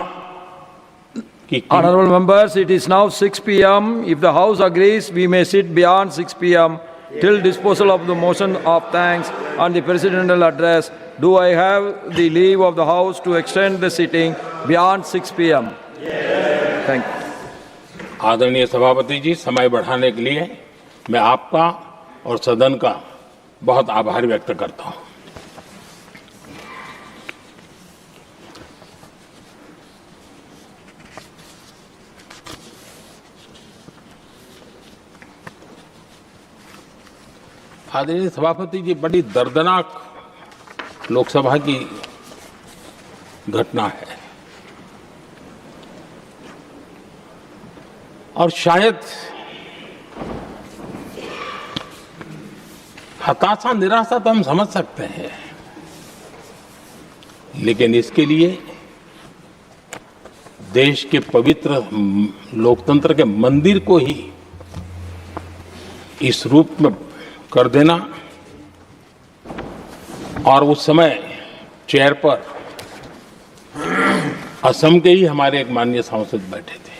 की Honorable members, it is now 6 p.m. If the House agrees, we may sit beyond 6 p.m. till disposal of the motion of thanks and the presidential address. Do I have the leave of the House to extend the sitting beyond 6 p.m.? Thank you. आदरणीय सभापति जी, समय बढ़ाने के लिए मैं आपका और सदन का बहुत आभार व्यक्त करता हूं। आदरणीय सभापति जी, बड़ी दर्दनाक लोकसभा की घटना है और शायद हताशा, निराशा तो हम समझ सकते हैं, लेकिन इसके लिए देश के पवित्र लोकतंत्र के मंदिर को ही इस रूप में कर देना, और उस समय चेयर पर असम के ही हमारे एक माननीय सांसद बैठे थे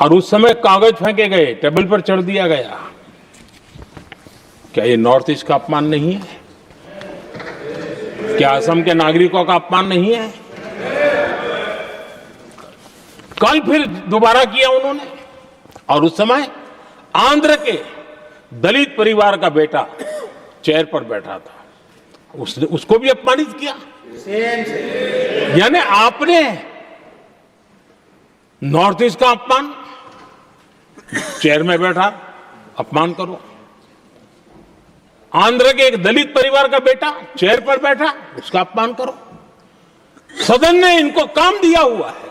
और उस समय कागज फेंके गए, टेबल पर चढ़ दिया गया। क्या ये नॉर्थ ईस्ट का अपमान नहीं है? क्या असम के नागरिकों का अपमान नहीं है? कल फिर दोबारा किया उन्होंने, और उस समय आंध्र के दलित परिवार का बेटा चेयर पर बैठा था, उसने उसको भी अपमानित किया। यानी आपने नॉर्थ ईस्ट का अपमान, चेयर में बैठा अपमान करो। आंध्र के एक दलित परिवार का बेटा चेयर पर बैठा, उसका अपमान करो। सदन ने इनको काम दिया हुआ है,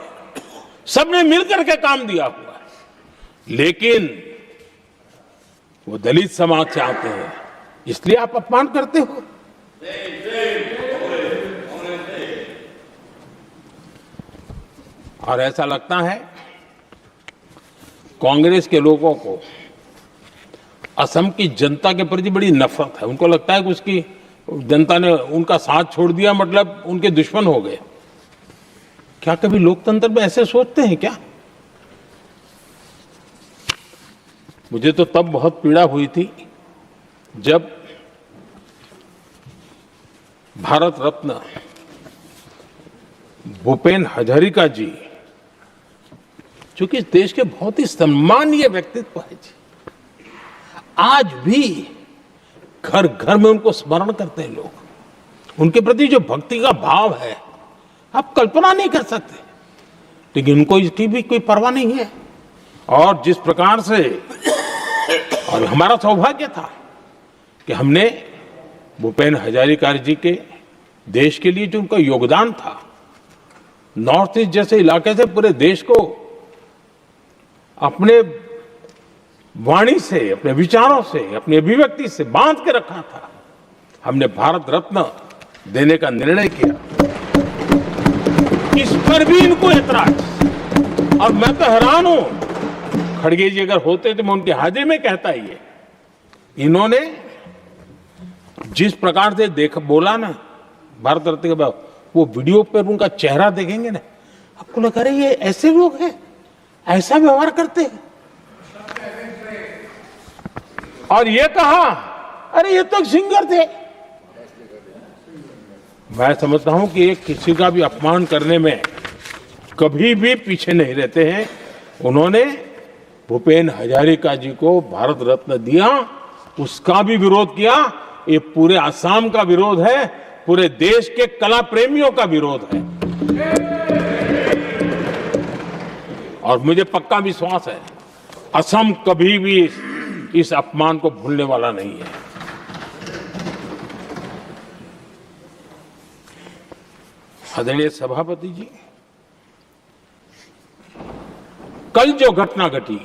सबने मिलकर के काम दिया हुआ है, लेकिन वो दलित समाज से आते हैं, इसलिए आप अपमान करते हो। और ऐसा लगता है कांग्रेस के लोगों को असम की जनता के प्रति बड़ी नफरत है। उनको लगता है कि उसकी जनता ने उनका साथ छोड़ दिया, मतलब उनके दुश्मन हो गए। क्या कभी लोकतंत्र में ऐसे सोचते हैं क्या? मुझे तो तब बहुत पीड़ा हुई थी जब भारत रत्न भूपेन हजारिका जी, जो कि इस देश के बहुत ही सम्मानीय व्यक्तित्व है जी, आज भी घर घर में उनको स्मरण करते हैं लोग। उनके प्रति जो भक्ति का भाव है, आप कल्पना नहीं कर सकते, लेकिन उनको इसकी भी कोई परवाह नहीं है। और जिस प्रकार से, और हमारा सौभाग्य था कि हमने भूपेन हजारिका जी के देश के लिए जो उनका योगदान था, नॉर्थ ईस्ट जैसे इलाके से पूरे देश को अपने वाणी से, अपने विचारों से, अपनी अभिव्यक्ति से बांध के रखा था। हमने भारत रत्न देने का निर्णय किया। इस पर भी इनको ऐतराज, और मैं तो हैरान हूं, खड़गे जी अगर होते तो मैं उनकी हाजिरी में कहता ही है। इन्होंने जिस प्रकार से बोला ना भारत रत्न के बाद, वो वीडियो पर उनका चेहरा देखेंगे ना, आपको लगा रहे ये ऐसे लोग हैं, ऐसा व्यवहार करते हैं। और ये कहा, अरे ये तो सिंगर थे। मैं समझता हूं कि एक किसी का भी अपमान करने में कभी भी पीछे नहीं रहते हैं। उन्होंने भूपेन हजारिका जी को भारत रत्न दिया, उसका भी विरोध किया। ये पूरे असम का विरोध है, पूरे देश के कला प्रेमियों का विरोध है। और मुझे पक्का विश्वास है असम कभी भी इस अपमान को भूलने वाला नहीं है। आदरणीय सभापति जी, कल जो घटना घटी,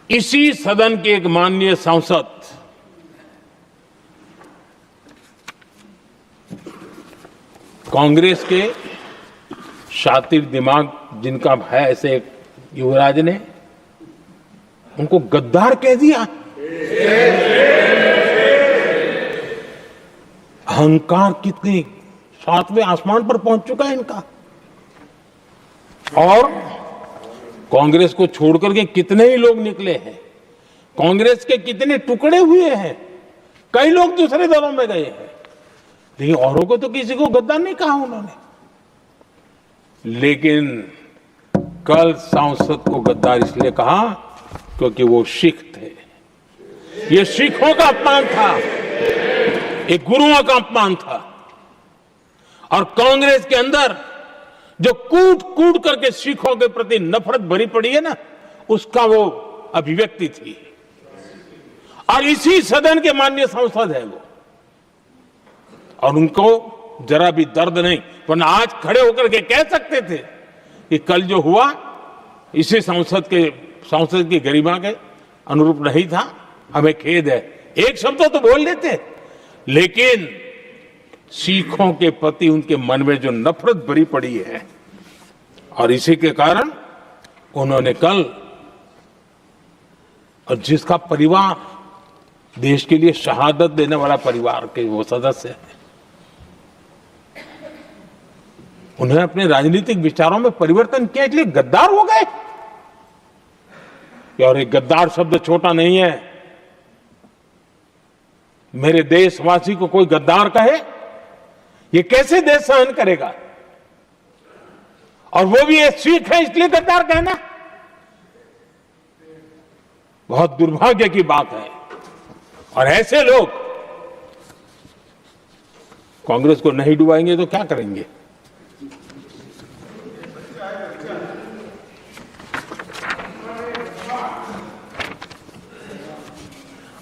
इसी सदन के एक माननीय सांसद कांग्रेस के शातिर दिमाग जिनका है, ऐसे एक युवराज ने उनको गद्दार कह दिया। अहंकार कितनी सातवें आसमान पर पहुंच चुका है इनका। और कांग्रेस को छोड़कर के कितने ही लोग निकले हैं, कांग्रेस के कितने टुकड़े हुए हैं, कई लोग दूसरे दलों में गए हैं, लेकिन औरों को तो किसी को गद्दार नहीं कहा उन्होंने। लेकिन कल सांसद को गद्दार इसलिए कहा क्योंकि वो सिख थे। ये सिखों का अपमान था, एक गुरुओं का अपमान था। और कांग्रेस के अंदर जो कूट कूट करके सिखों के प्रति नफरत भरी पड़ी है ना, उसका वो अभिव्यक्ति थी। और इसी सदन के माननीय सांसद है वो, और उनको जरा भी दर्द नहीं, वरना आज खड़े होकर के कह सकते थे कि कल जो हुआ इसी सांसद की गरिमा के अनुरूप नहीं था, हमें खेद है। एक शब्द तो बोल लेते, लेकिन सिखों के प्रति उनके मन में जो नफरत भरी पड़ी है, और इसी के कारण उन्होंने कल, और जिसका परिवार देश के लिए शहादत देने वाला परिवार के वो सदस्य है, उन्होंने अपने राजनीतिक विचारों में परिवर्तन किया, इसलिए गद्दार हो गए। और एक गद्दार शब्द छोटा नहीं है। मेरे देशवासी को कोई गद्दार कहे, ये कैसे देश सहन करेगा? और वो भी एक सिख है इसलिए गद्दार कहना बहुत दुर्भाग्य की बात है। और ऐसे लोग कांग्रेस को नहीं डुबाएंगे तो क्या करेंगे?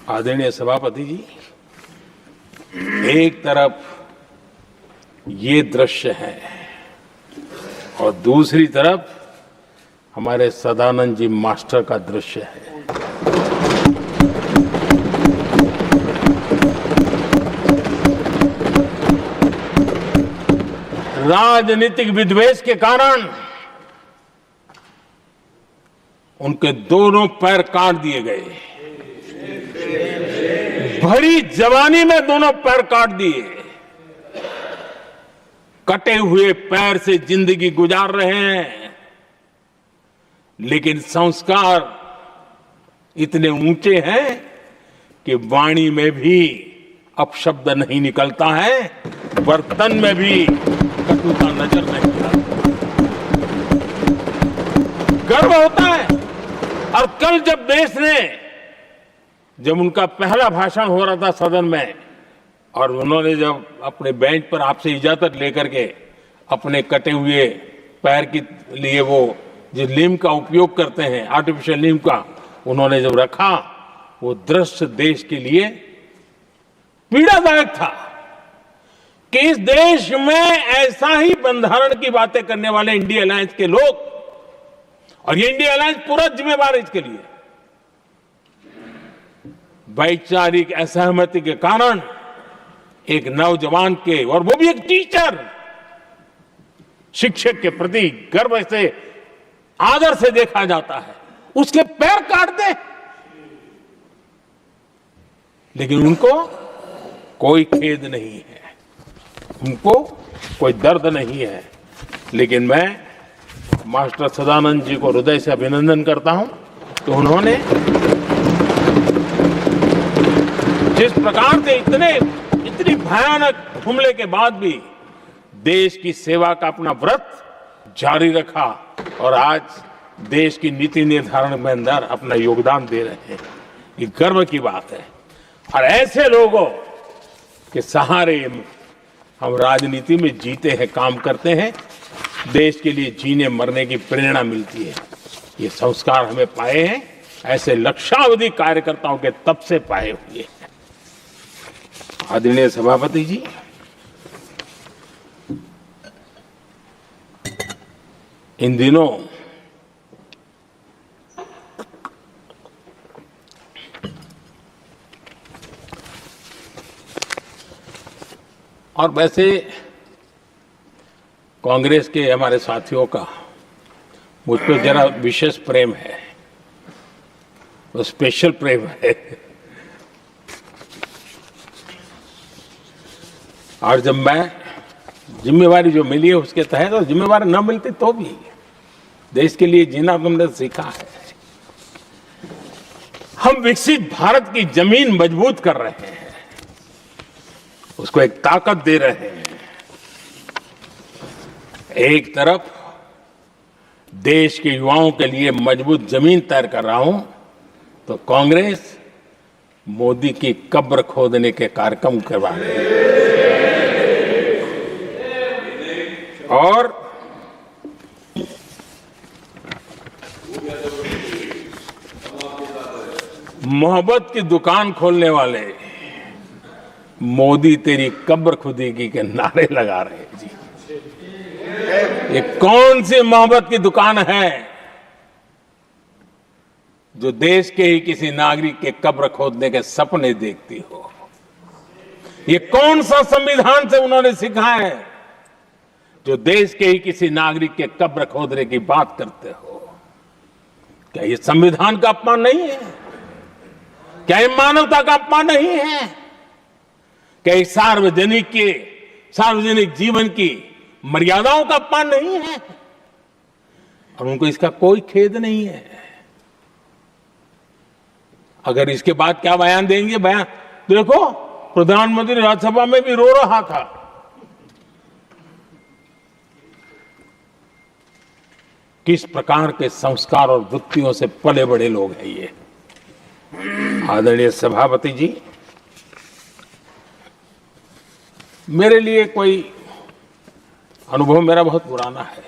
आदरणीय सभापति जी, एक तरफ ये दृश्य है और दूसरी तरफ हमारे सदानंद जी मास्टर का दृश्य है। राजनीतिक विद्वेष के कारण उनके दोनों पैर काट दिए गए। भरी जवानी में दोनों पैर काट दिए। कटे हुए पैर से जिंदगी गुजार रहे हैं, लेकिन संस्कार इतने ऊंचे हैं कि वाणी में भी अपशब्द नहीं निकलता है, बर्तन में भी कटुता नजर नहीं आता। गर्व होता है। और कल जब देश ने, जब उनका पहला भाषण हो रहा था सदन में, और उन्होंने जब अपने बेंच पर आपसे इजाजत लेकर के अपने कटे हुए पैर के लिए वो जो लिम्ब का उपयोग करते हैं, आर्टिफिशियल लिम्ब का, उन्होंने जब रखा, वो दृश्य देश के लिए पीड़ादायक था कि इस देश में ऐसा ही बंधारण की बातें करने वाले इंडिया अलायंस के लोग, और ये इंडिया अलायंस पूरा जिम्मेवार है इसके लिए, वैचारिक असहमति के कारण एक नौजवान के, और वो भी एक टीचर, शिक्षक के प्रति गर्व से, आदर से देखा जाता है, उसके पैर काट दे, लेकिन उनको कोई खेद नहीं है, उनको कोई दर्द नहीं है। लेकिन मैं मास्टर सदानंद जी को हृदय से अभिनंदन करता हूं कि उन्होंने जिस प्रकार से इतनी भयानक हमले के बाद भी देश की सेवा का अपना व्रत जारी रखा और आज देश की नीति निर्धारण में अंदर अपना योगदान दे रहे हैं। ये गर्व की बात है और ऐसे लोगों के सहारे हम राजनीति में जीते हैं, काम करते हैं, देश के लिए जीने मरने की प्रेरणा मिलती है। ये संस्कार हमें पाए हैं ऐसे लक्षावधि कार्यकर्ताओं के तब से पाए हुए हैं। आदरणीय सभापति जी, इन दिनों और वैसे कांग्रेस के हमारे साथियों का मुझ पर जरा विशेष प्रेम है, वो स्पेशल प्रेम है। और जब मैं जिम्मेवारी जो मिली है उसके तहत, और जिम्मेवारी न मिलती तो भी देश के लिए जीना तुमने सीखा है। हम विकसित भारत की जमीन मजबूत कर रहे हैं, उसको एक ताकत दे रहे हैं। एक तरफ देश के युवाओं के लिए मजबूत जमीन तैयार कर रहा हूं, तो कांग्रेस मोदी की कब्र खोदने के कार्यक्रम करवा रही है। और मोहब्बत की दुकान खोलने वाले मोदी तेरी कब्र खुदेगी के नारे लगा रहे हैं जी। ये कौन सी मोहब्बत की दुकान है जो देश के ही किसी नागरिक के कब्र खोदने के सपने देखती हो? ये कौन सा संविधान से उन्होंने सीखा है जो देश के ही किसी नागरिक के कब्र खोदने की बात करते हो? क्या ये संविधान का अपमान नहीं है? क्या ये मानवता का अपमान नहीं है? क्या ये सार्वजनिक जीवन की मर्यादाओं का अपमान नहीं है? और उनको इसका कोई खेद नहीं है। अगर इसके बाद क्या बयान देंगे? बयान देखो, प्रधानमंत्री राज्यसभा में भी रो रहा था। किस प्रकार के संस्कार और वृत्तियों से पले बड़े लोग हैं ये। आदरणीय सभापति जी, मेरे लिए कोई अनुभव मेरा बहुत पुराना है।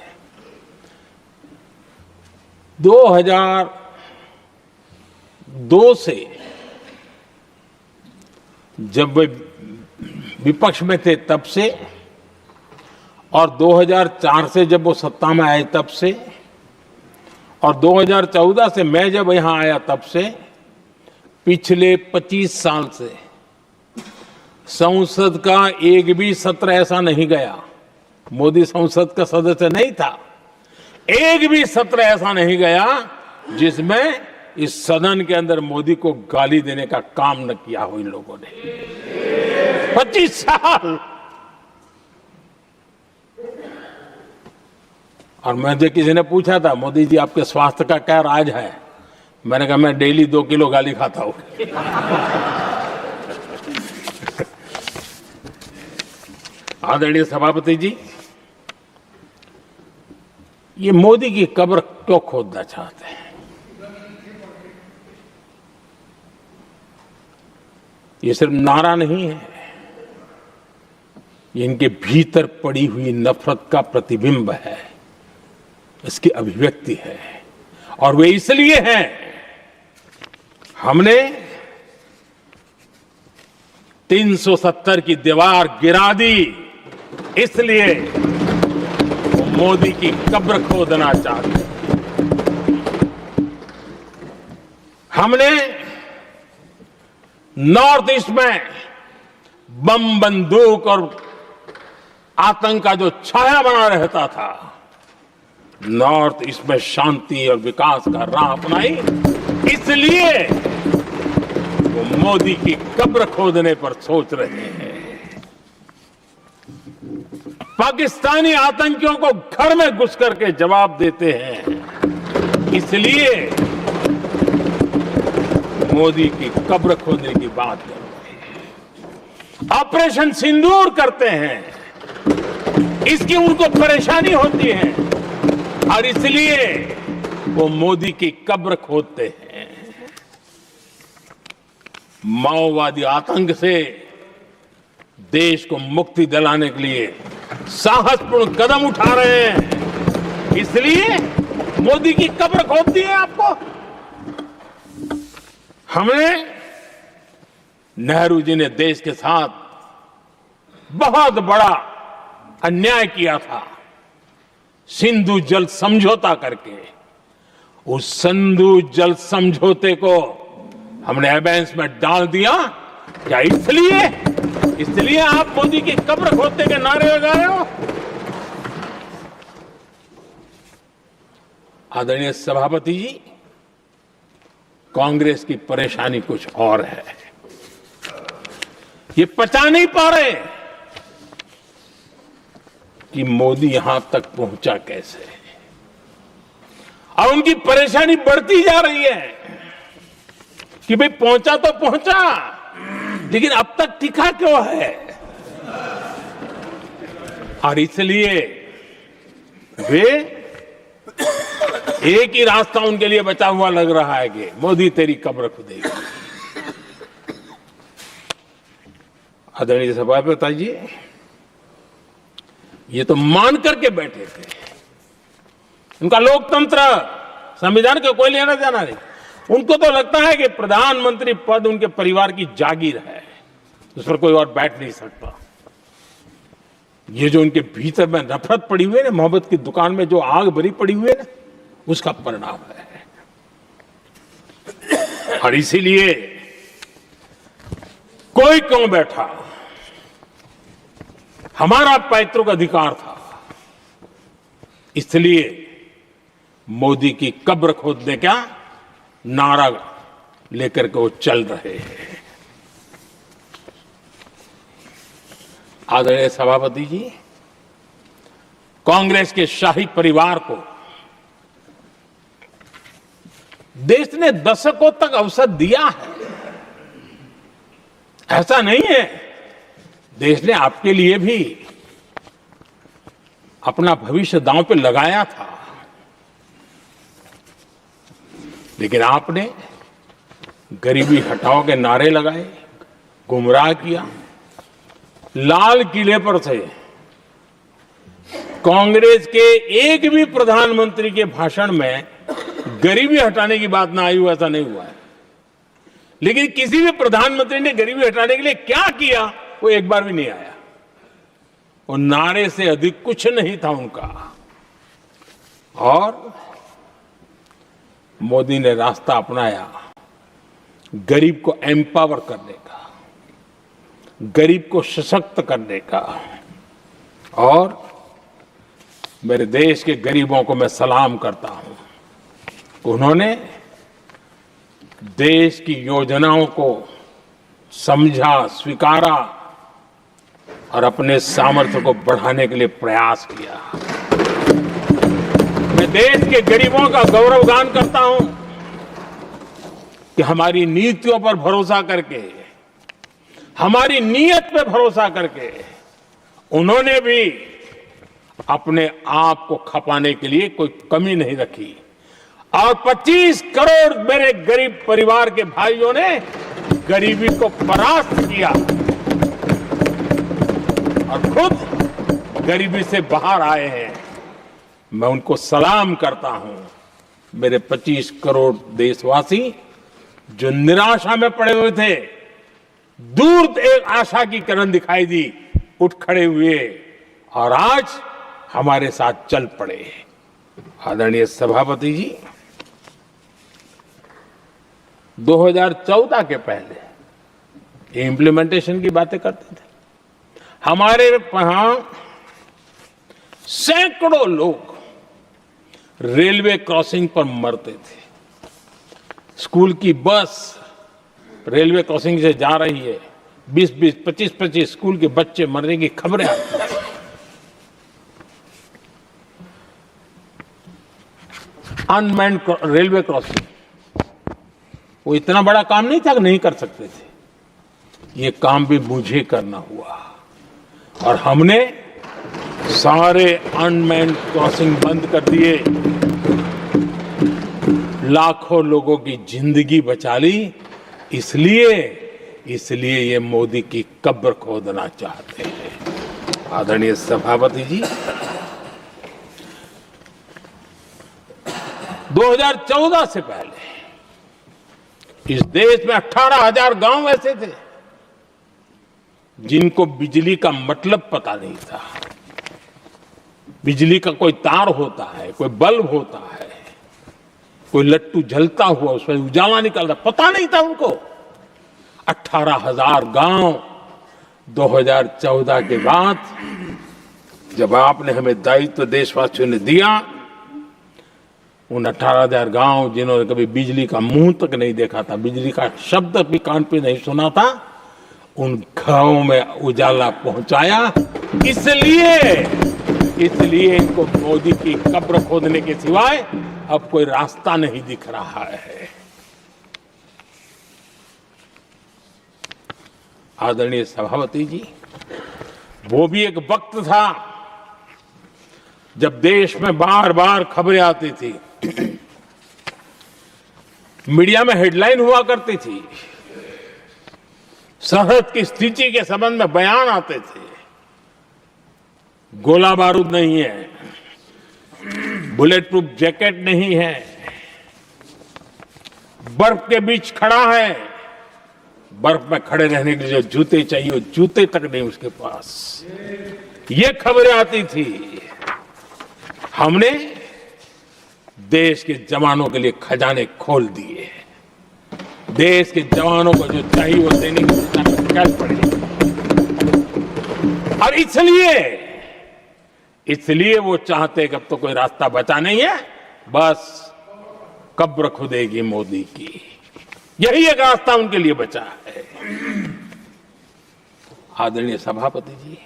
2002 से जब वे विपक्ष में थे तब से, और 2004 से जब वो सत्ता में आए तब से, और 2014 से मैं जब यहां आया तब से, पिछले 25 साल से संसद का एक भी सत्र ऐसा नहीं गया, मोदी संसद का सदस्य नहीं था, एक भी सत्र ऐसा नहीं गया जिसमें इस सदन के अंदर मोदी को गाली देने का काम न किया हो इन लोगों ने। 25 साल। और मुझे किसी ने पूछा था, मोदी जी आपके स्वास्थ्य का क्या राज है? मैंने कहा मैं डेली 2 किलो गाली खाता हूं। आदरणीय सभापति जी, ये मोदी की कब्र क्यों खोदना चाहते हैं? ये सिर्फ नारा नहीं है, ये इनके भीतर पड़ी हुई नफरत का प्रतिबिंब है, इसकी अभिव्यक्ति है। और वे इसलिए हैं, हमने 370 की दीवार गिरा दी, इसलिए वो मोदी की कब्र खोदना चाहते। हमने नॉर्थ ईस्ट में बम बंदूक और आतंक का जो छाया बना रहता था, नॉर्थ ईस्ट में शांति और विकास का राह अपनाई, इसलिए वो मोदी की कब्र खोदने पर सोच रहे हैं। पाकिस्तानी आतंकियों को घर में घुस करके जवाब देते हैं, इसलिए मोदी की कब्र खोदने की बात करते हैं। ऑपरेशन सिंदूर करते हैं, इसकी उनको परेशानी होती है और इसलिए वो मोदी की कब्र खोदते हैं। माओवादी आतंक से देश को मुक्ति दिलाने के लिए साहसपूर्ण कदम उठा रहे हैं, इसलिए मोदी की कब्र खोद दी है आपको। हमने नेहरू जी ने देश के साथ बहुत बड़ा अन्याय किया था, सिंधु जल समझौता करके। उस सिंधु जल समझौते को हमने एबेंस में डाल दिया। क्या इसलिए आप मोदी की कब्र खोदने के नारे लगा रहे हो? आदरणीय सभापति जी, कांग्रेस की परेशानी कुछ और है। ये पचा नहीं पा रहे कि मोदी यहां तक पहुंचा कैसे, और उनकी परेशानी बढ़ती जा रही है कि भाई पहुंचा तो पहुंचा, लेकिन अब तक टिका क्यों है? और इसलिए वे एक ही रास्ता उनके लिए बचा हुआ लग रहा है कि मोदी तेरी कब्र खुदेगी। आदरणीय सभापति जी, ये तो मान करके बैठे थे। उनका लोकतंत्र, संविधान का कोई लेना देना नहीं। उनको तो लगता है कि प्रधानमंत्री पद उनके परिवार की जागीर है, उस पर कोई और बैठ नहीं सकता। ये जो उनके भीतर में नफरत पड़ी हुई है ना, मोहब्बत की दुकान में जो आग भरी पड़ी हुई है ना, उसका परिणाम है। और इसीलिए कोई क्यों बैठा, हमारा पैतृक अधिकार था, इसलिए मोदी की कब्र खोदने का नारा लेकर के वो चल रहे हैं। आदरणीय सभापति जी, कांग्रेस के शाही परिवार को देश ने दशकों तक अवसर दिया है। ऐसा नहीं है, देश ने आपके लिए भी अपना भविष्य दांव पे लगाया था, लेकिन आपने गरीबी हटाओ के नारे लगाए, गुमराह किया। लाल किले पर से कांग्रेस के एक भी प्रधानमंत्री के भाषण में गरीबी हटाने की बात ना आई हो, ऐसा नहीं हुआ है। लेकिन किसी भी प्रधानमंत्री ने गरीबी हटाने के लिए क्या किया, वो एक बार भी नहीं आया। वो नारे से अधिक कुछ नहीं था उनका। और मोदी ने रास्ता अपनाया गरीब को एम्पावर करने का, गरीब को सशक्त करने का। और मेरे देश के गरीबों को मैं सलाम करता हूं, उन्होंने देश की योजनाओं को समझा, स्वीकारा और अपने सामर्थ्य को बढ़ाने के लिए प्रयास किया। मैं देश के गरीबों का गौरवगान करता हूं कि हमारी नीतियों पर भरोसा करके, हमारी नीयत पे भरोसा करके उन्होंने भी अपने आप को खपाने के लिए कोई कमी नहीं रखी। और 25 करोड़ मेरे गरीब परिवार के भाइयों ने गरीबी को परास्त किया और खुद गरीबी से बाहर आए हैं। मैं उनको सलाम करता हूं। मेरे 25 करोड़ देशवासी जो निराशा में पड़े हुए थे, दूर एक आशा की किरण दिखाई दी, उठ खड़े हुए और आज हमारे साथ चल पड़े। आदरणीय सभापति जी, 2014 के पहले इम्प्लीमेंटेशन की बातें करते थे। हमारे यहां सैकड़ों लोग रेलवे क्रॉसिंग पर मरते थे। स्कूल की बस रेलवे क्रॉसिंग से जा रही है, 20-20, 25-25 स्कूल के बच्चे मरने की खबरें आती थी। अनमैन्ड रेलवे क्रॉसिंग, वो इतना बड़ा काम नहीं था कि नहीं कर सकते थे। ये काम भी मुझे करना हुआ और हमने सारे अनमैन्ड क्रॉसिंग बंद कर दिए, लाखों लोगों की जिंदगी बचा ली। इसलिए ये मोदी की कब्र खोदना चाहते हैं। आदरणीय सभापति जी, 2014 से पहले इस देश में 18,000 गांव ऐसे थे जिनको बिजली का मतलब पता नहीं था। बिजली का कोई तार होता है, कोई बल्ब होता है, कोई लट्टू जलता हुआ उसमें उजाला निकलता, पता नहीं था उनको। 18,000 गांव 2014 के बाद जब आपने हमें दायित्व देशवासियों ने दिया, उन 18,000 गांव जिन्होंने कभी बिजली का मुंह तक नहीं देखा था, बिजली का शब्द भी कान पे नहीं सुना था, उन गांवों में उजाला पहुंचाया। इसलिए इनको मोदी की कब्र खोदने के सिवाय अब कोई रास्ता नहीं दिख रहा है। आदरणीय सभापति जी, वो भी एक वक्त था जब देश में बार बार खबरें आती थी, मीडिया में हेडलाइन हुआ करती थी, सरहद की स्थिति के संबंध में बयान आते थे। गोला बारूद नहीं है, बुलेट प्रूफ जैकेट नहीं है, बर्फ के बीच खड़ा है, बर्फ में खड़े रहने के लिए जो जूते चाहिए वो जूते तक नहीं उसके पास। ये खबरें आती थी। हमने देश के जवानों के लिए खजाने खोल दिए, देश के जवानों को जो चाहिए वो देने की निकाल पड़े। और इसलिए वो चाहते कि अब तो कोई रास्ता बचा नहीं है, बस कब्र खुदेगी मोदी की। यही एक रास्ता उनके लिए बचा है। आदरणीय सभापति जी,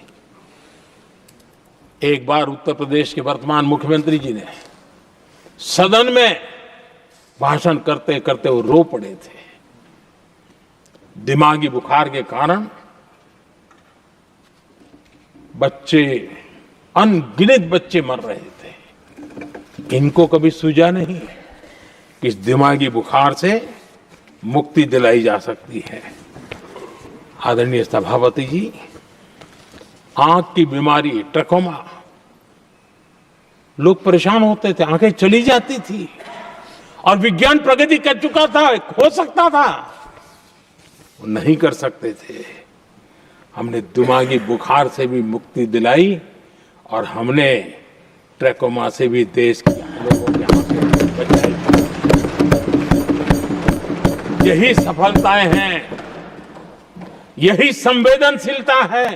एक बार उत्तर प्रदेश के वर्तमान मुख्यमंत्री जी ने सदन में भाषण करते करते वो रो पड़े थे। दिमागी बुखार के कारण बच्चे, अनगिनत बच्चे मर रहे थे। इनको कभी सूझा नहीं कि इस दिमागी बुखार से मुक्ति दिलाई जा सकती है। आदरणीय सभापति जी, आंख की बीमारी ट्रकोमा, लोग परेशान होते थे, आंखें चली जाती थी और विज्ञान प्रगति कर चुका था, हो सकता था, वो नहीं कर सकते थे। हमने दिमागी बुखार से भी मुक्ति दिलाई और हमने ट्रकोमा से भी देश के लोगों की आंखें बचाई। यही सफलताएं हैं, यही संवेदनशीलता है।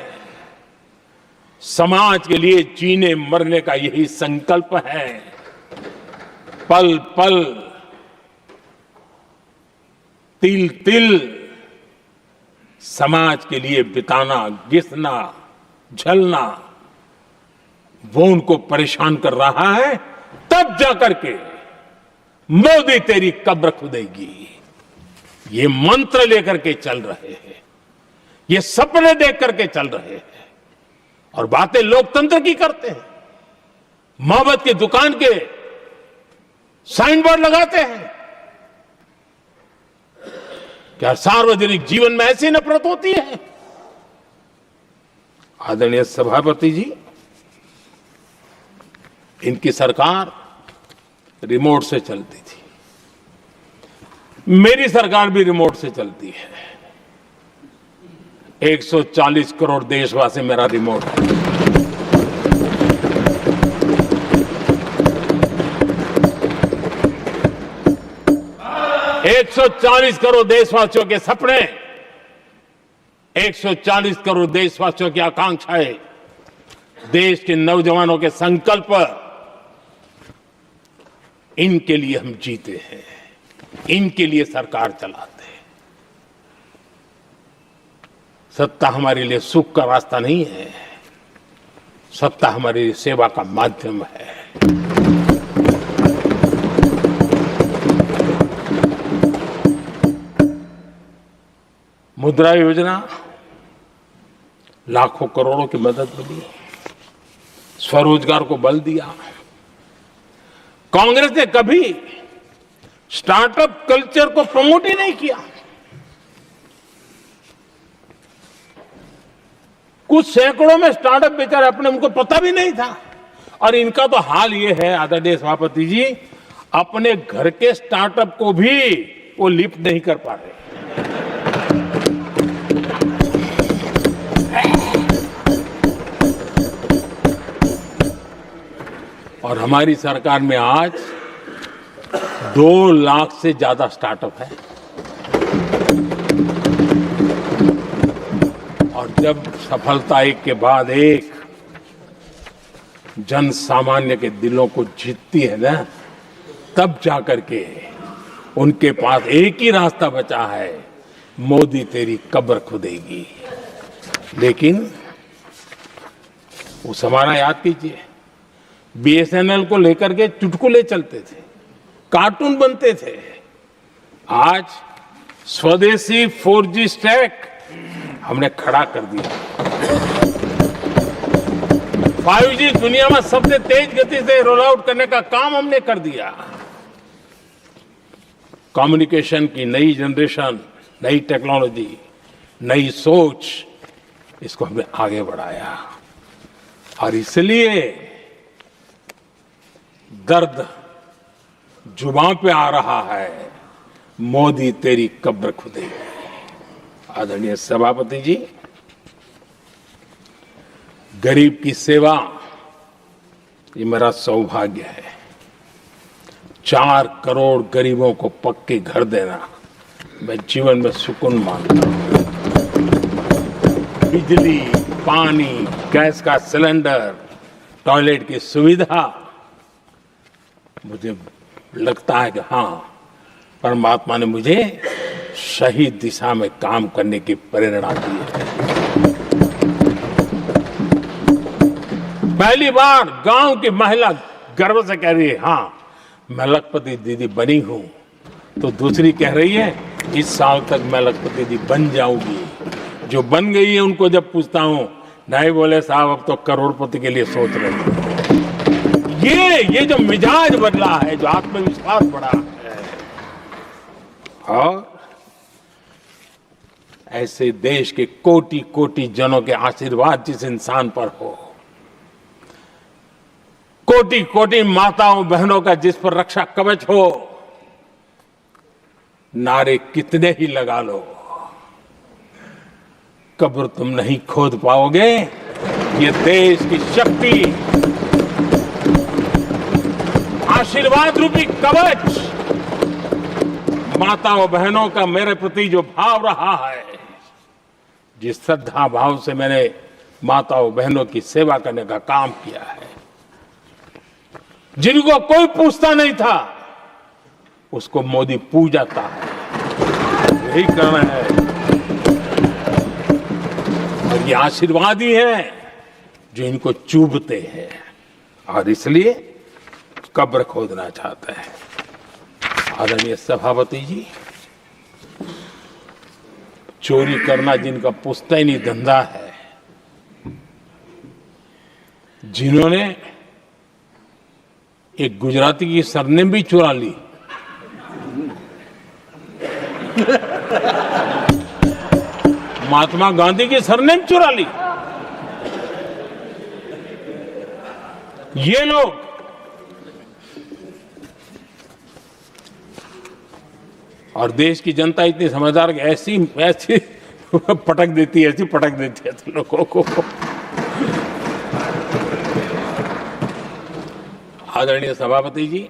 समाज के लिए जीने मरने का यही संकल्प है। पल पल, तिल तिल समाज के लिए बिताना, घिसना, झलना, वो उनको परेशान कर रहा है। तब जाकर के मोदी तेरी कब्र खुदेगी, ये मंत्र लेकर के चल रहे हैं, ये सपने देख करके चल रहे हैं और बातें लोकतंत्र की करते हैं। मोहब्बत की दुकान के साइन बोर्ड लगाते हैं। क्या सार्वजनिक जीवन में ऐसी नफरत होती है? आदरणीय सभापति जी, इनकी सरकार रिमोट से चलती थी, मेरी सरकार भी रिमोट से चलती है। 140 करोड़ देशवासी मेरा रिमोट है। एक 140 करोड़ देशवासियों के सपने, 140 करोड़ देशवासियों की आकांक्षाएं, देश के नौजवानों के संकल्प, इनके लिए हम जीते हैं, इनके लिए सरकार चलाते हैं। सत्ता हमारे लिए सुख का रास्ता नहीं है, सत्ता हमारे लिए सेवा का माध्यम है। मुद्रा योजना, लाखों करोड़ों की मदद मिली, स्वरोजगार को बल दिया। कांग्रेस ने कभी स्टार्टअप कल्चर को प्रमोट ही नहीं किया। कुछ सैकड़ों में स्टार्टअप बेचारे अपने, उनको पता भी नहीं था। और इनका तो हाल ये है आदरणीय सभापति जी, अपने घर के स्टार्टअप को भी वो लिफ्ट नहीं कर पा रहे। और हमारी सरकार में आज 2 लाख से ज्यादा स्टार्टअप है। और जब सफलता एक के बाद एक जन सामान्य के दिलों को जीतती है ना, तब जाकर के उनके पास एक ही रास्ता बचा है, मोदी तेरी कब्र खुदेगी। लेकिन उस हमारा याद कीजिए, बीएसएनएल को लेकर के चुटकुले चलते थे, कार्टून बनते थे। आज स्वदेशी 4G स्टैक हमने खड़ा कर दिया। 5G दुनिया में सबसे तेज गति से रोल आउट करने का काम हमने कर दिया। कम्युनिकेशन की नई जनरेशन, नई टेक्नोलॉजी, नई सोच, इसको हमने आगे बढ़ाया। और इसलिए दर्द जुबान पे आ रहा है, मोदी तेरी कब्र खुदेगी। आदरणीय सभापति जी, गरीब की सेवा ये मेरा सौभाग्य है। 4 करोड़ गरीबों को पक्के घर देना मैं जीवन में सुकून मानता हूं। बिजली, पानी, गैस का सिलेंडर, टॉयलेट की सुविधा, मुझे लगता है कि हाँ, परमात्मा ने मुझे सही दिशा में काम करने की प्रेरणा दी है। पहली बार गांव की महिला गर्व से कह रही है, हाँ मैं लखपति दीदी बनी हूं। तो दूसरी कह रही है, इस साल तक मैं लखपति दीदी बन जाऊंगी। जो बन गई है उनको जब पूछता हूं, नहीं बोले साहब अब तो करोड़पति के लिए सोच रहे हैं। ये जो मिजाज बदला है, जो आत्मविश्वास बढ़ा है, और ऐसे देश के कोटि कोटि जनों के आशीर्वाद जिस इंसान पर हो, कोटि कोटि माताओं बहनों का जिस पर रक्षा कवच हो, नारे कितने ही लगा लो, कब्र तुम नहीं खोद पाओगे। ये देश की शक्ति, आशीर्वाद रूपी कवच, माताओं बहनों का मेरे प्रति जो भाव रहा है, जिस श्रद्धा भाव से मैंने माताओं बहनों की सेवा करने का काम किया है, जिनको कोई पूछता नहीं था उसको मोदी पूजाता है। यही करना है। और ये आशीर्वाद ही है जो इनको चूभते हैं, और इसलिए कब्र खोदना चाहते हैं। आदरणीय सभापति जी, चोरी करना जिनका पुश्तैनी धंधा है, जिन्होंने एक गुजराती की सरनेम भी चुरा ली, महात्मा गांधी की सरनेम चुरा ली, ये लोग और देश की जनता इतनी समझदार कि ऐसी पटक देती है, ऐसी पटक देती है तो लोगों को। आदरणीय सभापति जी,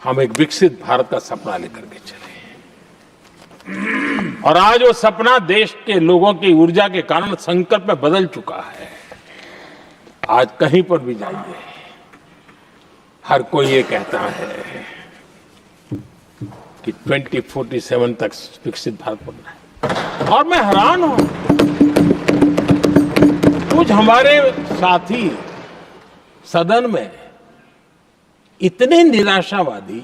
हम एक विकसित भारत का सपना लेकर के चले और आज वो सपना देश के लोगों की ऊर्जा के कारण संकल्प में बदल चुका है। आज कहीं पर भी जाइए, हर कोई ये कहता है कि 2047 तक विकसित भारत बनना है। और मैं हैरान हूं, कुछ हमारे साथी सदन में इतने निराशावादी,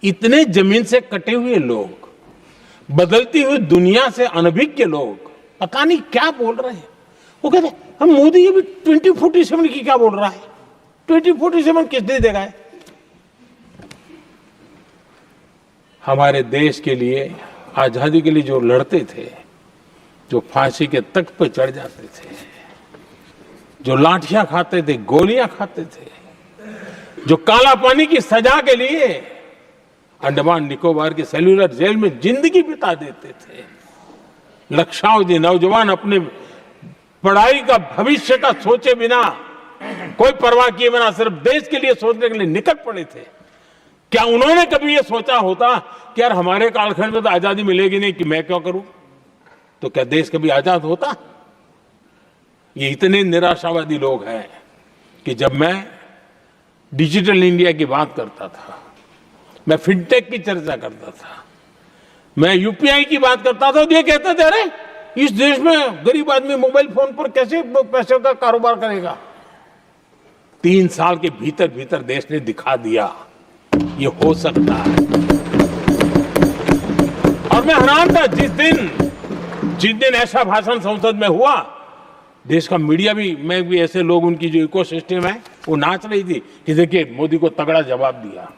इतने जमीन से कटे हुए लोग, बदलती हुई दुनिया से अनभिज्ञ लोग पता नहीं क्या बोल रहे हैं। वो कहते हैं हम मोदी अभी 2047 की क्या बोल रहा है, 2047 किसने देगा है? हमारे देश के लिए, आजादी के लिए जो लड़ते थे, जो फांसी के तख्त पर चढ़ जाते थे, जो लाठियां खाते थे, गोलियां खाते थे, जो काला पानी की सजा के लिए अंडमान निकोबार की सेल्यूलर जेल में जिंदगी बिता देते थे, लक्षावधि नौजवान अपने पढ़ाई का, भविष्य का सोचे बिना, कोई परवाह किए बिना सिर्फ देश के लिए सोचने के लिए निकल पड़े थे। क्या उन्होंने कभी ये सोचा होता कि यार हमारे कालखंड में तो आजादी मिलेगी नहीं, कि मैं क्यों करूं? तो क्या देश कभी आजाद होता? ये इतने निराशावादी लोग हैं कि जब मैं डिजिटल इंडिया की बात करता था, मैं फिनटेक की चर्चा करता था, मैं यूपीआई की बात करता था, तो ये कहते थे अरे इस देश में गरीब आदमी मोबाइल फोन पर कैसे पैसे का कारोबार करेगा? 3 साल के भीतर भीतर देश ने दिखा दिया ये हो सकता है। और मैं हैरान था जिस दिन ऐसा भाषण संसद में हुआ, देश का मीडिया भी, मैं भी, ऐसे लोग, उनकी जो इकोसिस्टम है वो नाच रही थी कि देखिए मोदी को तगड़ा जवाब दिया।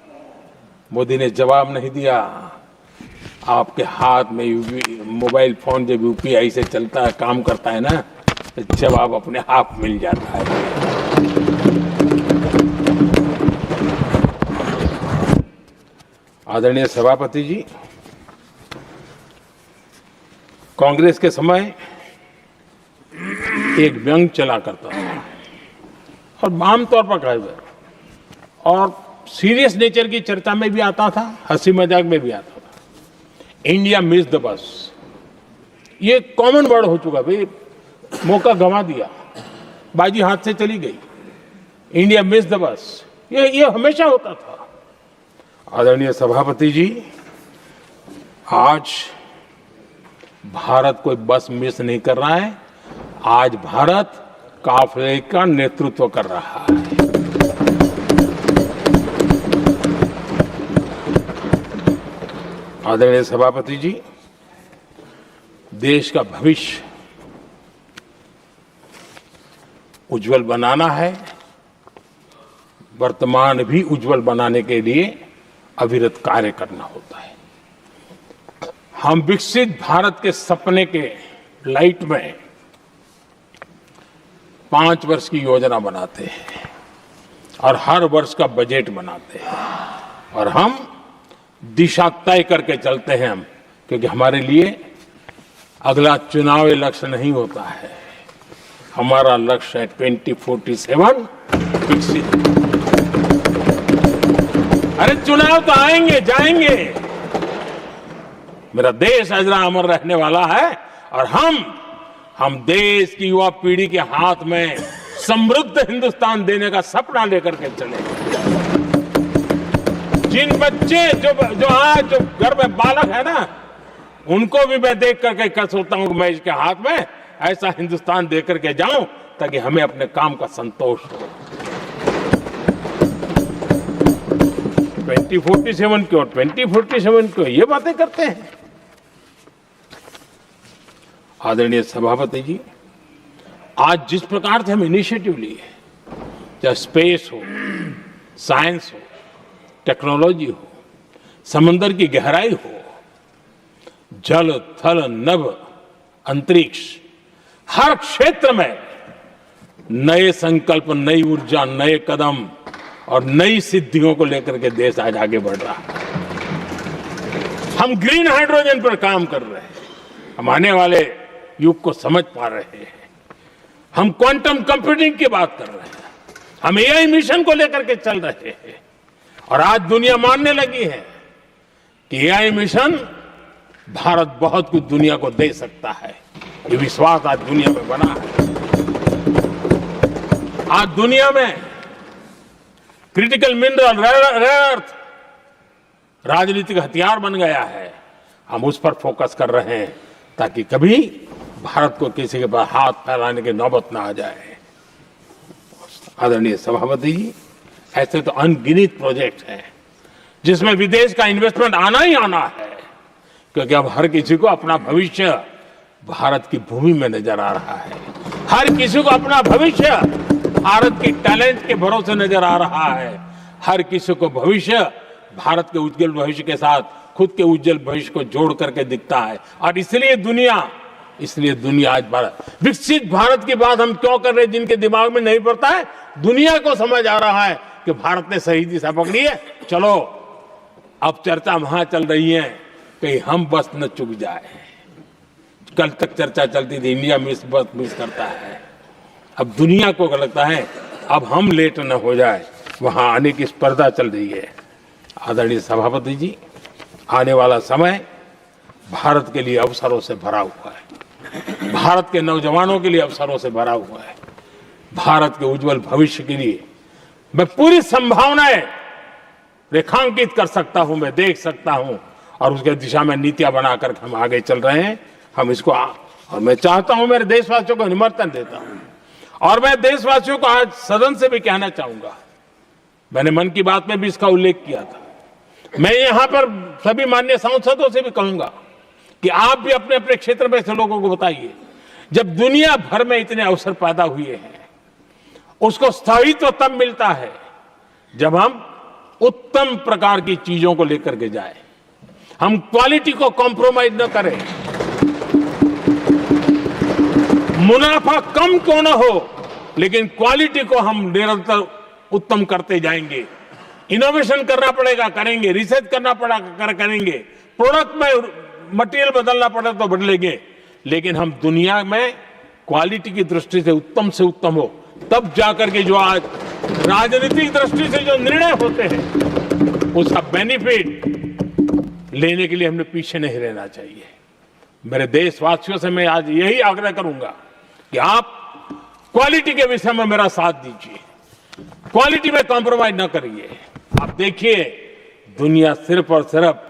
मोदी ने जवाब नहीं दिया। आपके हाथ में मोबाइल फोन जब यूपीआई से चलता है, काम करता है ना, तो जवाब अपने आप मिल जाता है। आदरणीय सभापति जी, कांग्रेस के समय एक व्यंग चला करता था और आमतौर पर कहा और सीरियस नेचर की चर्चा में भी आता था, हंसी मजाक में भी आता था। इंडिया मिस द बस, ये कॉमन वर्ड हो चुका भाई, मौका गंवा दिया, बाजी हाथ से चली गई। इंडिया मिस द बस, ये हमेशा होता था। आदरणीय सभापति जी, आज भारत कोई बस मिस नहीं कर रहा है, आज भारत काफिले का नेतृत्व कर रहा है। आदरणीय सभापति जी, देश का भविष्य उज्जवल बनाना है, वर्तमान भी उज्जवल बनाने के लिए अविरत कार्य करना होता है। हम विकसित भारत के सपने के लाइट में 5 वर्ष की योजना बनाते हैं और हर वर्ष का बजट बनाते हैं और हम दिशा तय करके चलते हैं हम, क्योंकि हमारे लिए अगला चुनावी लक्ष्य नहीं होता है, हमारा लक्ष्य है 2047 विकसित। अरे चुनाव तो आएंगे जाएंगे, मेरा देश अजरा अमर रहने वाला है और हम देश की युवा पीढ़ी के हाथ में समृद्ध हिंदुस्तान देने का सपना लेकर के चलेंगे। जिन बच्चे जो आज जो घर में बालक है ना, उनको भी मैं देख करके क्या सोचता हूं कि मैं इसके हाथ में ऐसा हिंदुस्तान दे करके जाऊं ताकि हमें अपने काम का संतोष हो। 2047 क्यों, 2047 क्यों, ये बातें करते हैं। आदरणीय सभापति जी, आज जिस प्रकार से हम इनिशिएटिव लिए, चाहे स्पेस हो, साइंस हो, टेक्नोलॉजी हो, समंदर की गहराई हो, जल थल नभ अंतरिक्ष, हर क्षेत्र में नए संकल्प, नई ऊर्जा, नए कदम और नई सिद्धियों को लेकर के देश आज आगे बढ़ रहा है। हम ग्रीन हाइड्रोजन पर काम कर रहे हैं, हम आने वाले युग को समझ पा रहे हैं, हम क्वांटम कंप्यूटिंग की बात कर रहे हैं, हम एआई मिशन को लेकर के चल रहे हैं और आज दुनिया मानने लगी है कि एआई मिशन भारत बहुत कुछ दुनिया को दे सकता है। ये विश्वास आज दुनिया में बना है। आज दुनिया में क्रिटिकल मिनरल रेयर अर्थ राजनीतिक हथियार बन गया है। हम उस पर फोकस कर रहे हैं ताकि कभी भारत को किसी के पास हाथ फैलाने की नौबत ना आ जाए। आदरणीय सभापति जी, ऐसे तो अनगिनत प्रोजेक्ट हैं जिसमें विदेश का इन्वेस्टमेंट आना ही आना है, क्योंकि अब हर किसी को अपना भविष्य भारत की भूमि में नजर आ रहा है। हर किसी को अपना भविष्य भारत की टैलेंट के भरोसे नजर आ रहा है। हर किसी को भविष्य भारत के उज्जवल भविष्य के साथ खुद के उज्जवल भविष्य को जोड़ करके दिखता है। और इसलिए दुनिया आज विकसित भारत की बात हम क्यों कर रहे हैं, जिनके दिमाग में नहीं पड़ता है, दुनिया को समझ आ रहा है कि भारत ने सही दिशा पकड़ी है। चलो अब चर्चा वहां चल रही है कहीं हम बस न चुक जाए। कल तक चर्चा चलती थी इंडिया बस मिस करता है, अब दुनिया को लगता है अब हम लेट न हो जाए, वहां आने की स्पर्धा चल रही है। आदरणीय सभापति जी, आने वाला समय भारत के लिए अवसरों से भरा हुआ है, भारत के नौजवानों के लिए अवसरों से भरा हुआ है। भारत के उज्जवल भविष्य के लिए मैं पूरी संभावनाएं रेखांकित कर सकता हूं, मैं देख सकता हूं और उसके दिशा में नीतियां बनाकर हम आगे चल रहे हैं। हम इसको और मैं चाहता हूं, मेरे देशवासियों को निमंत्रण देता हूं और मैं देशवासियों को आज सदन से भी कहना चाहूंगा, मैंने मन की बात में भी इसका उल्लेख किया था, मैं यहां पर सभी माननीय सांसदों से भी कहूंगा कि आप भी अपने अपने क्षेत्र में ऐसे लोगों को बताइए, जब दुनिया भर में इतने अवसर पैदा हुए हैं, उसको स्थायित्व तब मिलता है जब हम उत्तम प्रकार की चीजों को लेकर के जाए, हम क्वालिटी को कॉम्प्रोमाइज न करें। मुनाफा कम क्यों न हो, लेकिन क्वालिटी को हम निरंतर उत्तम करते जाएंगे। इनोवेशन करना पड़ेगा, करेंगे, रिसर्च करना पड़ेगा, करेंगे, प्रोडक्ट में मटेरियल बदलना पड़े तो बदलेंगे, लेकिन हम दुनिया में क्वालिटी की दृष्टि से उत्तम हो, तब जाकर के जो आज राजनीतिक दृष्टि से जो निर्णय होते हैं उसका बेनिफिट लेने के लिए हमने पीछे नहीं रहना चाहिए। मेरे देशवासियों से मैं आज यही आग्रह करूंगा कि आप क्वालिटी के विषय में मेरा साथ दीजिए, क्वालिटी में कॉम्प्रोमाइज ना करिए। आप देखिए दुनिया सिर्फ और सिर्फ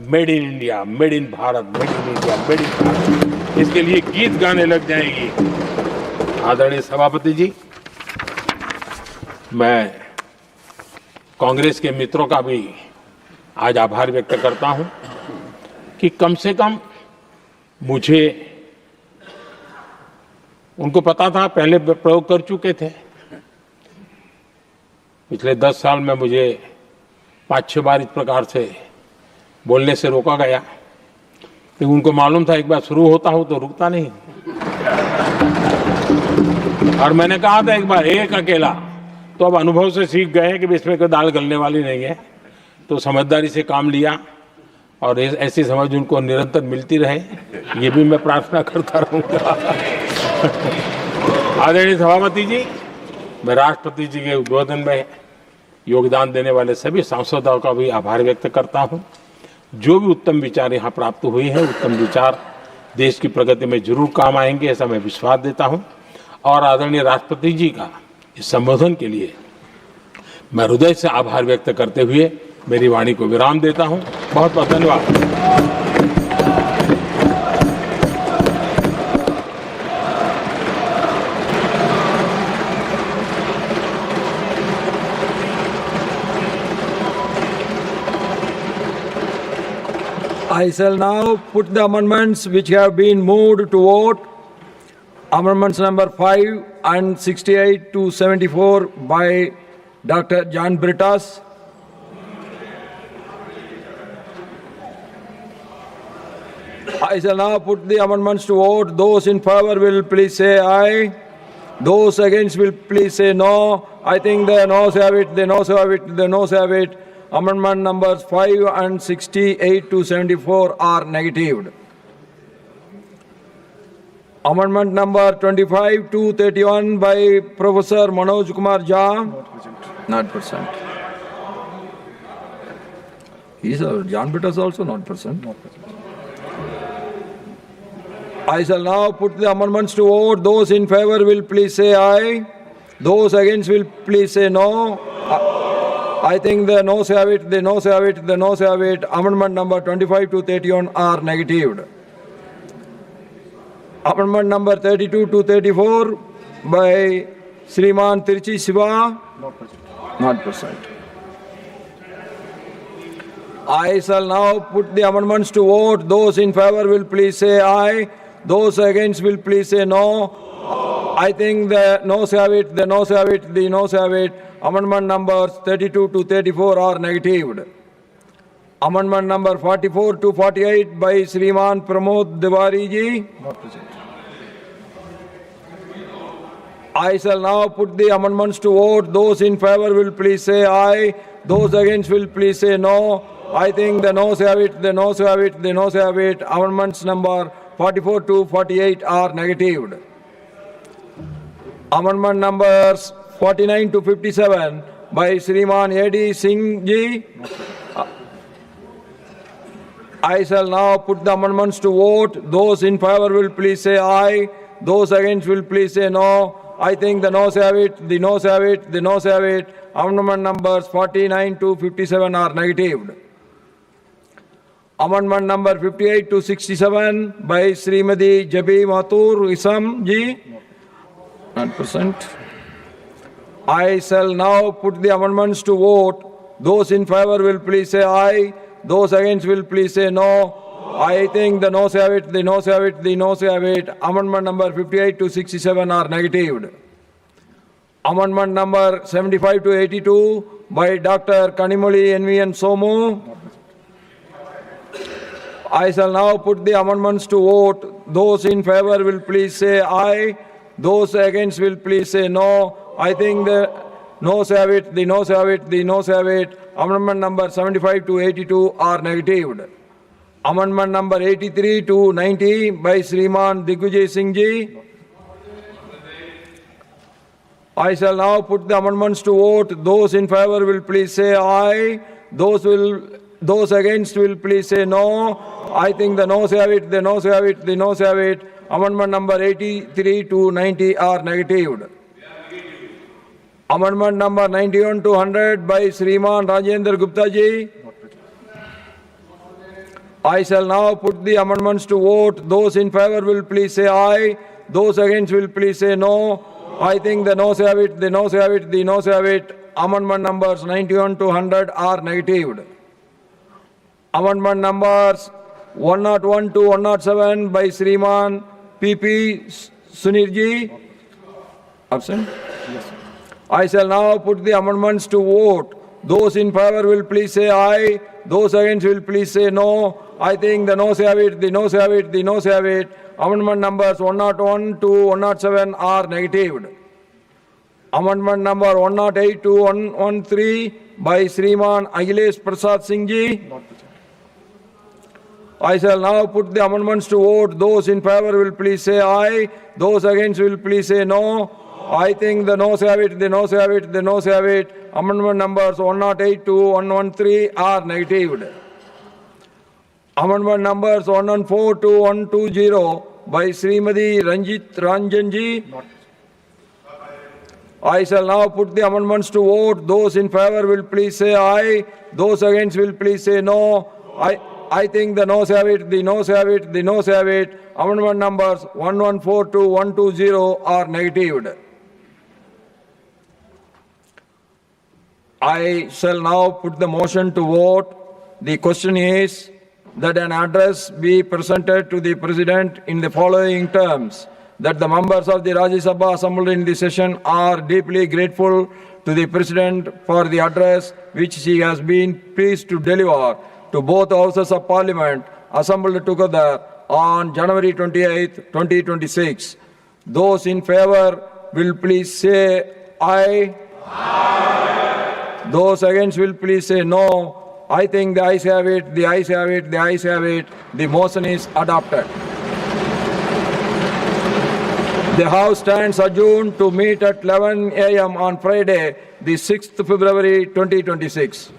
made in India, made in Bharat, made in India, made in Bharat, इसके लिए गीत गाने लग जाएगी। आदरणीय सभापति जी, मैं कांग्रेस के मित्रों का भी आज आभार व्यक्त करता हूं कि कम से कम मुझे, उनको पता था, पहले प्रयोग कर चुके थे, पिछले 10 साल में मुझे 5-6 बार इस प्रकार से बोलने से रोका गया, लेकिन उनको मालूम था एक बार शुरू होता हूं तो रुकता नहीं। और मैंने कहा था एक बार एक अकेला, तो अब अनुभव से सीख गए कि इसमें कोई दाल गलने वाली नहीं है, तो समझदारी से काम लिया और ऐसी समझ उनको निरंतर मिलती रहे, ये भी मैं प्रार्थना करता रहूंगा। आदरणीय सभापति जी, मैं राष्ट्रपति जी के उद्बोधन में योगदान देने वाले सभी सांसदों का भी आभार व्यक्त करता हूं। जो भी उत्तम विचार यहाँ प्राप्त हुए हैं, उत्तम विचार देश की प्रगति में जरूर काम आएंगे, ऐसा मैं विश्वास देता हूं। और आदरणीय राष्ट्रपति जी का इस संबोधन के लिए मैं हृदय से आभार व्यक्त करते हुए मेरी वाणी को विराम देता हूं। बहुत बहुत धन्यवाद। I shall now put the amendments which have been moved to vote. Amendments number 5 and 68 to 74 by Dr. John Brittas. I shall now put the amendments to vote. Those in favor will please say aye. Those against will please say no. I think the noes have it, the noes have it, the noes have it. Amendment numbers 5 and 68 to 74 are negatived. Amendment number 25 to 31 by Professor Manoj Kumar Jha. Not present. John Peters also not present. I shall now put the amendments to vote. Those in favor will please say aye. Those against will please say no. I think the noes have it, the noes have it, the noes have it. Amendment number 25 to 31 are negatived. Amendment number 32 to 34 by Sriman Tiruchi Siva. Not present. I shall now put the amendments to vote. Those in favor will please say aye. Those against will please say no. I think the noes have it, the noes have it, the noes have it. Amendment numbers 32 to 34 are negatived. Amendment number 44 to 48 by Sriman Pramod Tiwari ji. Not present. I shall now put the amendments to vote. Those in favor will please say aye. Those against will please say no. I think the noes have it, the noes have it, the noes have it. Amendments number 44 to 48 are negatived. Amendment numbers 49 to 57 by Sriman A.D. Singh ji. I shall now put the amendments to vote. Those in favor will please say aye. Those against will please say no. I think the noes have it, the noes have it, the noes have it. Amendment numbers 49 to 57 are negatived. Amendment number 58 to 67 by Srimati Jabi Mathur Isam ji. Not present. I shall now put the amendments to vote. Those in favor will please say aye. Those against will please say no. I think the noes have it, the noes have it, the noes have it. Amendment number 58 to 67 are negatived. Amendment number 75 to 82 by Dr. Kanimoli NVN Somu. I shall now put the amendments to vote. Those in favor will please say aye. Those against will please say no. I think the noes have it, the noes have it, the noes have it. Amendment number 75 to 82 are negatived. Amendment number 83 to 90 by Sriman Digvijay Singh ji. I shall now put the amendments to vote. Those in favor will please say aye. Those against will please say no. I think the noes have it, the noes have it, the noes have it. Amendment number 83 to 90 are negatived. Amendment number 91 to 100 by Sriman Rajendra Gupta ji. I shall now put the amendments to vote. Those in favor will please say aye. Those against will please say no. I think the noes have it, the noes have it, the noes have it. Amendment numbers 91 to 100 are negatived. Amendment numbers 101 to 107 by Sriman P.P. Sunir ji. Absent? Yes. I shall now put the amendments to vote. Those in favor will please say aye. Those against will please say no. I think the noes have it, the noes have it, the noes have it. Amendment numbers 101 to 107 are negatived. Amendment number 108 to 113 by Sriman Akhilesh Prasad Singh ji. I shall now put the amendments to vote. Those in favor will please say aye. Those against will please say no. I think the noes have it, the noes have it, the noes have it. Amendment numbers 108 to 113 are negatived. Amendment numbers 114 to 120 by Srimati Ranjit Ranjan ji. I shall now put the amendments to vote. Those in favor will please say aye. Those against will please say no. I think the noes have it, the noes have it, the noes have it. Amendment numbers 114 to 120 are negatived. I shall now put the motion to vote. The question is that an address be presented to the President in the following terms: that the members of the Rajya Sabha assembled in this session are deeply grateful to the President for the address which he has been pleased to deliver to both houses of Parliament assembled together on January 28, 2026. Those in favor will please say aye. Aye. Those against will please say no. I think the ayes have it, the ayes have it, the ayes have it. The motion is adopted. The House stands adjourned to meet at 11 a.m. on Friday, the 6th February 2026.